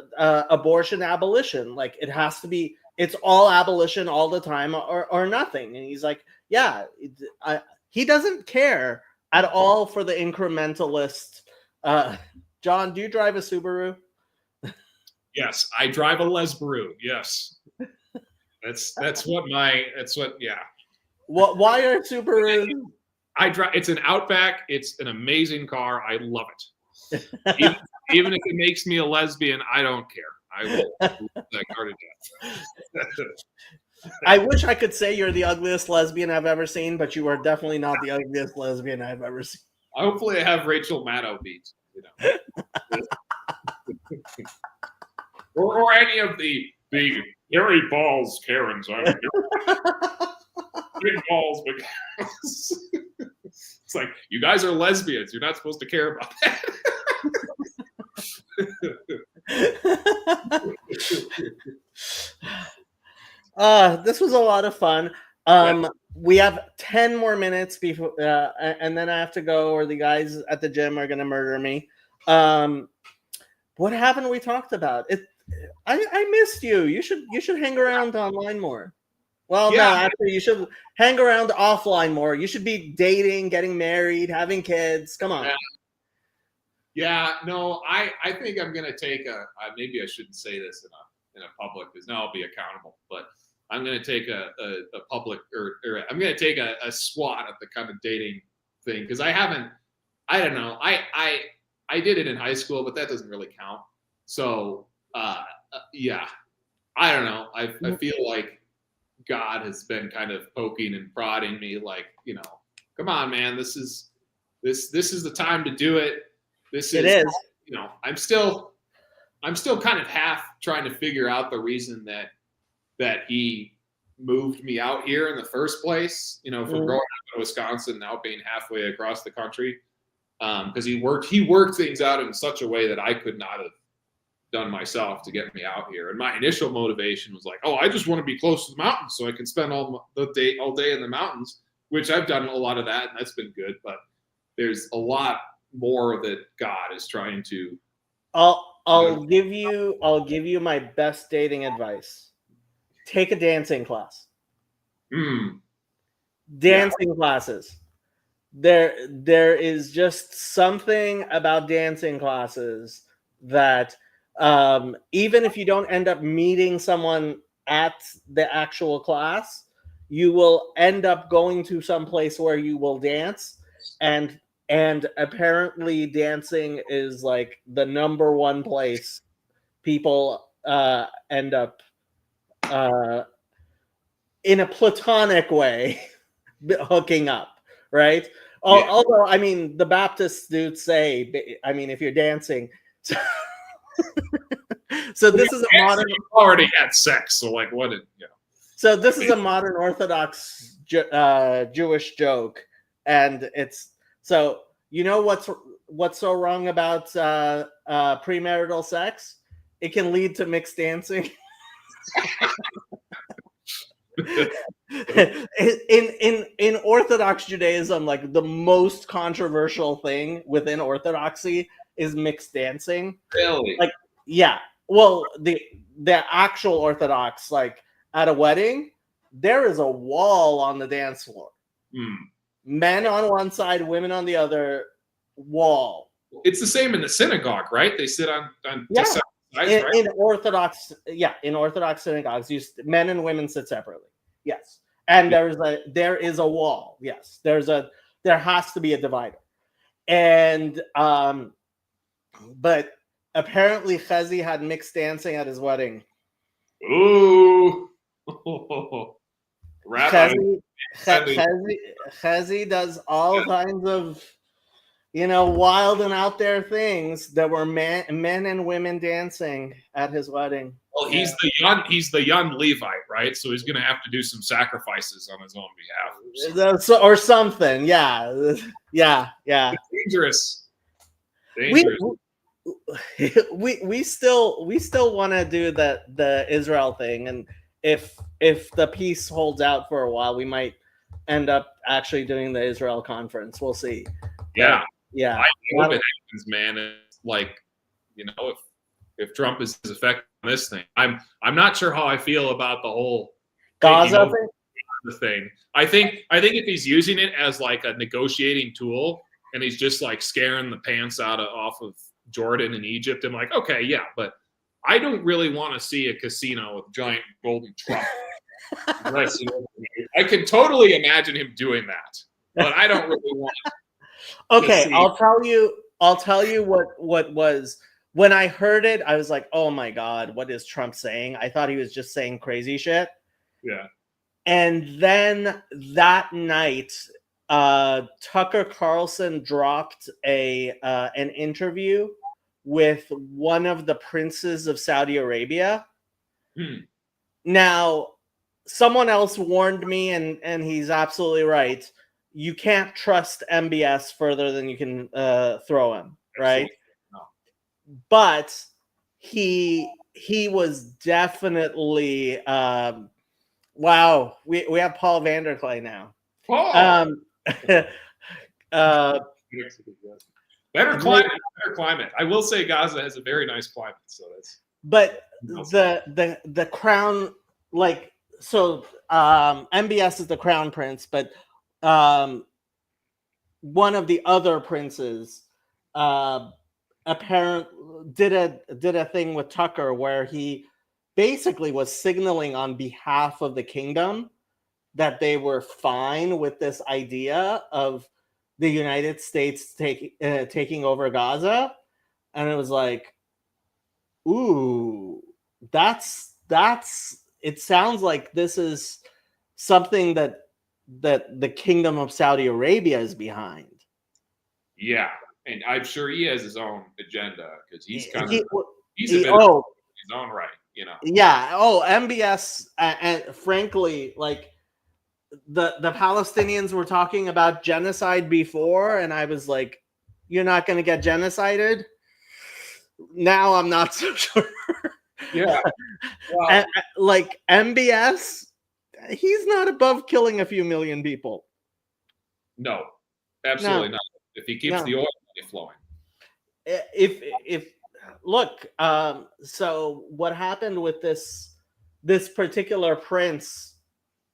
abortion, abolition. Like it has to be, it's all abolition all the time or nothing. And he's like, he doesn't care at all for the incrementalist. John, do you drive a Subaru? Yes, I drive a Lesbaru. Yes. Yeah. Why are Subarus? It's an Outback. It's an amazing car. I love it. Even if it makes me a lesbian, I don't care. I will love that car to death. I wish I could say you're the ugliest lesbian I've ever seen, but you are definitely not the ugliest lesbian I've ever seen. Hopefully I have Rachel Maddow beats, or any of the hairy balls Karens. Big balls, because it's like, you guys are lesbians. You're not supposed to care about that. This was a lot of fun. We have 10 more minutes before, and then I have to go, or the guys at the gym are going to murder me. What haven't we talked about? I missed you. You should hang around online more. Well, no, actually, you should hang around offline more. You should be dating, getting married, having kids. Come on. Yeah, no, I think I'm gonna take maybe I shouldn't say this in a public, because now I'll be accountable. But I'm gonna take a public, or I'm gonna take a swat at the kind of dating thing, because I don't know. I did it in high school, but that doesn't really count. So yeah, I don't know. I feel like God has been kind of poking and prodding me, like, come on, man, this is the time to do it. It is. I'm still kind of half trying to figure out the reason that he moved me out here in the first place. From growing up in Wisconsin, now being halfway across the country, because he worked things out in such a way that I could not have done myself to get me out here. And my initial motivation was like, oh, I just want to be close to the mountains so I can spend all day in the mountains, which I've done a lot of that, and that's been good. But there's a lot more that God is trying to. I'll give you my best dating advice. Take a dancing class. Dancing classes. There is just something about dancing classes that even if you don't end up meeting someone at the actual class, you will end up going to some place where you will dance, and apparently dancing is like the number one place people end up in a platonic way hooking up, right? Yeah. Although, I mean, the Baptists do say, I mean, if you're dancing. So this is a modern. You already had sex, so like, what? So this is a modern Orthodox Jewish joke, and it's so what's so wrong about premarital sex? It can lead to mixed dancing. in Orthodox Judaism, like the most controversial thing within Orthodoxy is mixed dancing. Really? Like, yeah. Well, the actual Orthodox, like at a wedding, there is a wall on the dance floor. Men on one side, women on the other. Wall. It's the same in the synagogue, right? They sit on Yeah. sides, right? In Orthodox, in Orthodox synagogues, men and women sit separately. Yes, and there is a wall. Yes, there has to be a divider, and but apparently Chezi had mixed dancing at his wedding. Ooh. Chezi does all kinds of wild and out there things that were men and women dancing at his wedding. Well, he's the young Levite, right? So he's going to have to do some sacrifices on his own behalf, or something. Yeah. It's dangerous. We still want to do the Israel thing, and if the peace holds out for a while, we might end up actually doing the Israel conference. We'll see. Yeah. Yeah, I hope it happens, man. It's like, if Trump is effective on this thing, I'm not sure how I feel about the whole Gaza thing. I think if he's using it as like a negotiating tool, and he's just like scaring the pants off of Jordan and Egypt, I'm like, okay, yeah, but I don't really want to see a casino with giant golden Trump. I can totally imagine him doing that, but I don't really want. Okay, I'll tell you what was when I heard it. I was like, "Oh my God, what is Trump saying?" I thought he was just saying crazy shit. Yeah. And then that night, Tucker Carlson dropped an interview with one of the princes of Saudi Arabia. Now, someone else warned me, and he's absolutely right. You can't trust MBS further than you can throw him, right? No. But he was definitely wow. We have Paul Vanderklay now. Paul. Better climate. I will say Gaza has a very nice climate, so that's. But the crown, like, so MBS is the crown prince, but one of the other princes apparently did a thing with Tucker where he basically was signaling on behalf of the kingdom that they were fine with this idea of the United States taking over Gaza, and it was like, ooh, that's it sounds like this is something that the Kingdom of Saudi Arabia is behind. Yeah, and I'm sure he has his own agenda because he's a bit in his own right, Yeah. Oh, MBS, and frankly, like the Palestinians were talking about genocide before, and I was like, "You're not going to get genocided." Now I'm not so sure. Yeah. Wow. And, like MBS, he's not above killing a few million people. No, absolutely not. If he keeps the oil money flowing. If look, so what happened with this particular prince,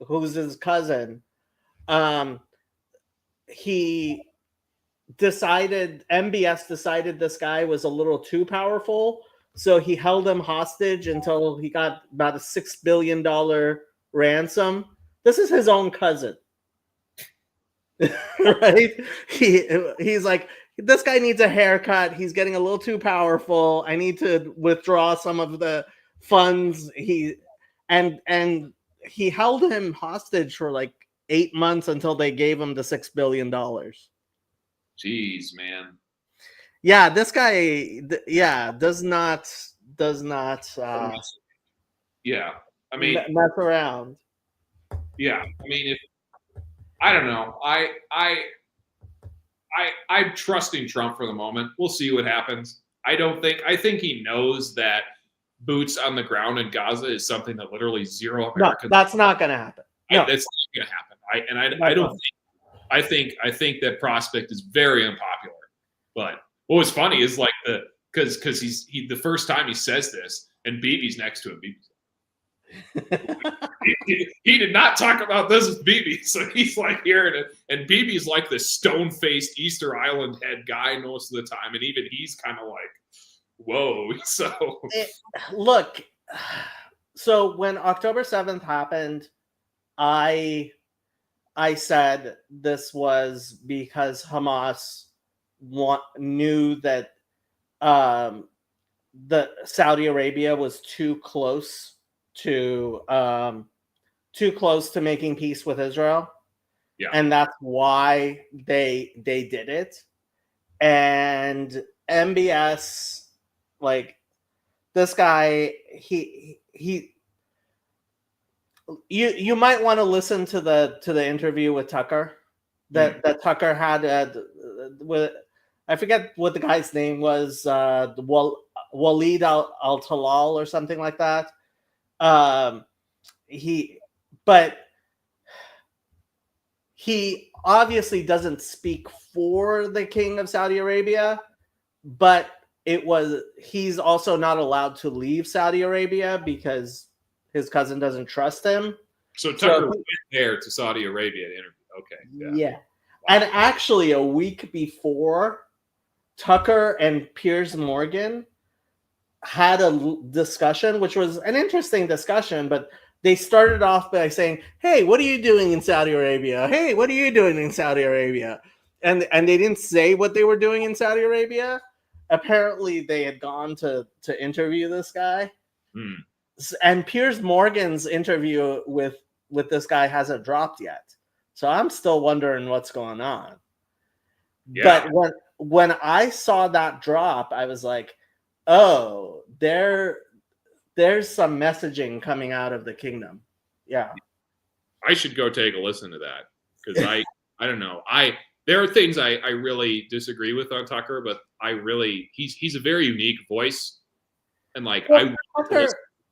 who's his cousin, MBS decided this guy was a little too powerful, so he held him hostage until he got about a $6 billion ransom. This is his own cousin. Right? He's like, this guy needs a haircut. He's getting a little too powerful. I need to withdraw some of the funds. He held him hostage for like 8 months until they gave him the $6 billion. Jeez, man. Yeah, this guy, does not Yeah. I mean, mess around. yeah. I mean, if I don't know, I'm trusting Trump for the moment. We'll see what happens. I think he knows that boots on the ground in Gaza is something that literally zero No, Americans. that's not going to happen. No, that's not going to happen. I don't think. I think that prospect is very unpopular. But what was funny is like because the first time he says this and Bibi's next to him, he did not talk about this with Bibi, so he's like hearing it, and Bibi's like the stone-faced Easter Island head guy most of the time, and even he's kind of like, whoa. So look, so when October 7th happened, I said this was because Hamas knew that the Saudi Arabia was too close to making peace with Israel. Yeah. And that's why they did it. And MBS, like this guy, you might want to listen to the interview with Tucker that Tucker had with, I forget what the guy's name was, Walid al-Talal or something like that. He obviously doesn't speak for the king of Saudi Arabia, but he's also not allowed to leave Saudi Arabia because his cousin doesn't trust him. So Tucker went there to Saudi Arabia to interview. Okay. Yeah. Wow. And actually a week before, Tucker and Piers Morgan had a discussion, which was an interesting discussion, but they started off by saying, hey, what are you doing in Saudi Arabia? Hey, what are you doing in Saudi Arabia? And they didn't say what they were doing in Saudi Arabia. Apparently they had gone to interview this guy. And Piers Morgan's interview with this guy hasn't dropped yet. So I'm still wondering what's going on. Yeah. But when I saw that drop, I was like, oh, there's some messaging coming out of the kingdom. Yeah. I should go take a listen to that because I don't know. There are things I really disagree with on Tucker, but he's a very unique voice. And like Tucker,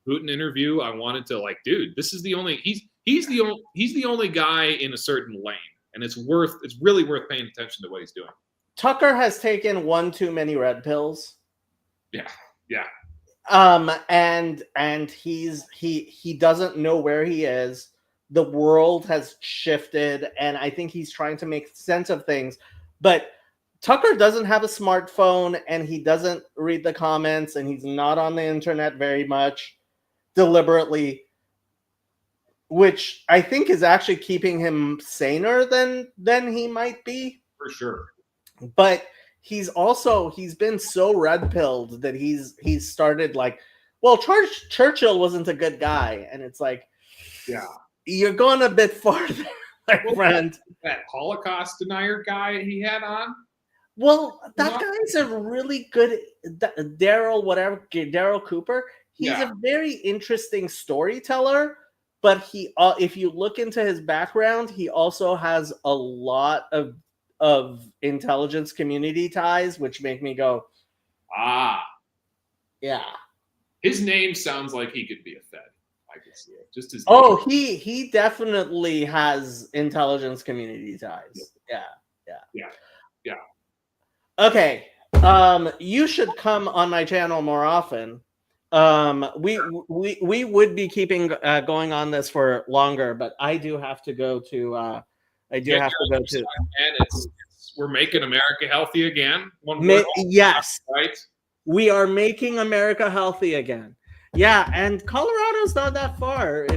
Putin interview, I wanted to like, dude, this is the only he's the only guy in a certain lane, and it's really worth paying attention to what he's doing. Tucker has taken one too many red pills. Yeah. And he doesn't know where he is. The world has shifted, and I think he's trying to make sense of things. But Tucker doesn't have a smartphone, and he doesn't read the comments, and he's not on the internet very much deliberately, which I think is actually keeping him saner than he might be. For sure. But he's been so red-pilled that he's started like, well, Churchill wasn't a good guy, and it's like, yeah, you're going a bit farther, my friend. That Holocaust denier guy he had on. Well, that guy's a really good Daryl Cooper. He's a very interesting storyteller, but he, if you look into his background, he also has a lot of intelligence community ties, which make me go, yeah. His name sounds like he could be a Fed. I could see it. Just his name. He definitely has intelligence community ties. Yeah. Okay. You should come on my channel more often. We would be keeping going on this for longer, but I do have to go to. We're making America healthy again. Yes, right. We are making America healthy again. Yeah, and Colorado's not that far.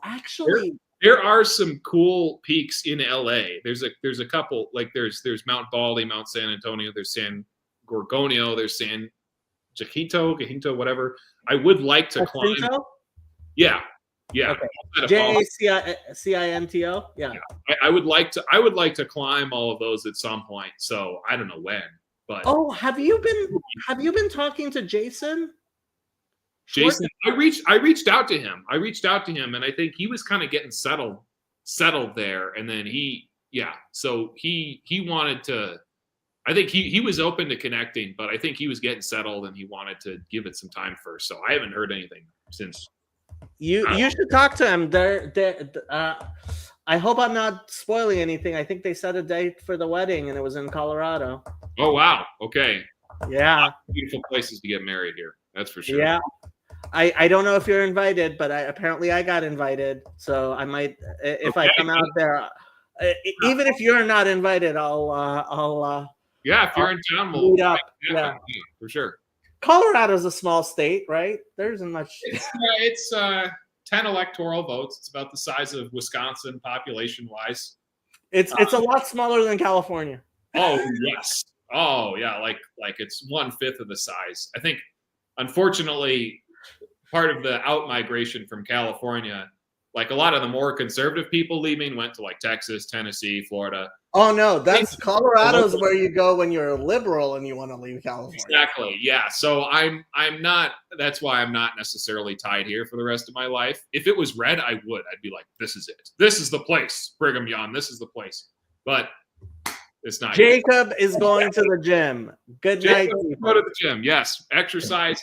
Actually, there are some cool peaks in LA. There's a couple, like there's Mount Baldy, Mount San Antonio, there's San Gorgonio, there's San Jacinto, whatever. I would like to climb. Yeah. Yeah. Okay. Outside of fall. JACINTO. Yeah. I would like to climb all of those at some point. So I don't know when, but Oh, have you been talking to Jason? Jason, I reached out to him. And I think he was kind of getting settled there. And then so he wanted to, I think he was open to connecting, but I think he was getting settled and he wanted to give it some time first. So I haven't heard anything since. You should talk to him. I hope I'm not spoiling anything. I think they set a date for the wedding and it was in Colorado. Oh, wow. Okay. Yeah. Beautiful places to get married here. That's for sure. Yeah. I don't know if you're invited, but apparently I got invited. So I might, if I come out there, even if you're not invited, I'll yeah, if you're in town, we'll meet up. Yeah, for sure. Colorado's a small state, right? There isn't much. It's 10 electoral votes. It's about the size of Wisconsin population-wise. It's a lot smaller than California. Oh, yes. Oh, yeah, like it's 1/5 of the size. I think, unfortunately, part of the out-migration from California, like a lot of the more conservative people leaving went to like Texas, Tennessee, Florida. Oh no, that's Colorado's where you go when you're a liberal and you want to leave California. Exactly. Yeah. So I'm not. That's why I'm not necessarily tied here for the rest of my life. If it was red, I would. I'd be like, this is it. This is the place. Brigham Young. This is the place. But it's not. Jacob is going to the gym. Good night. Go to the gym. Yes. Exercise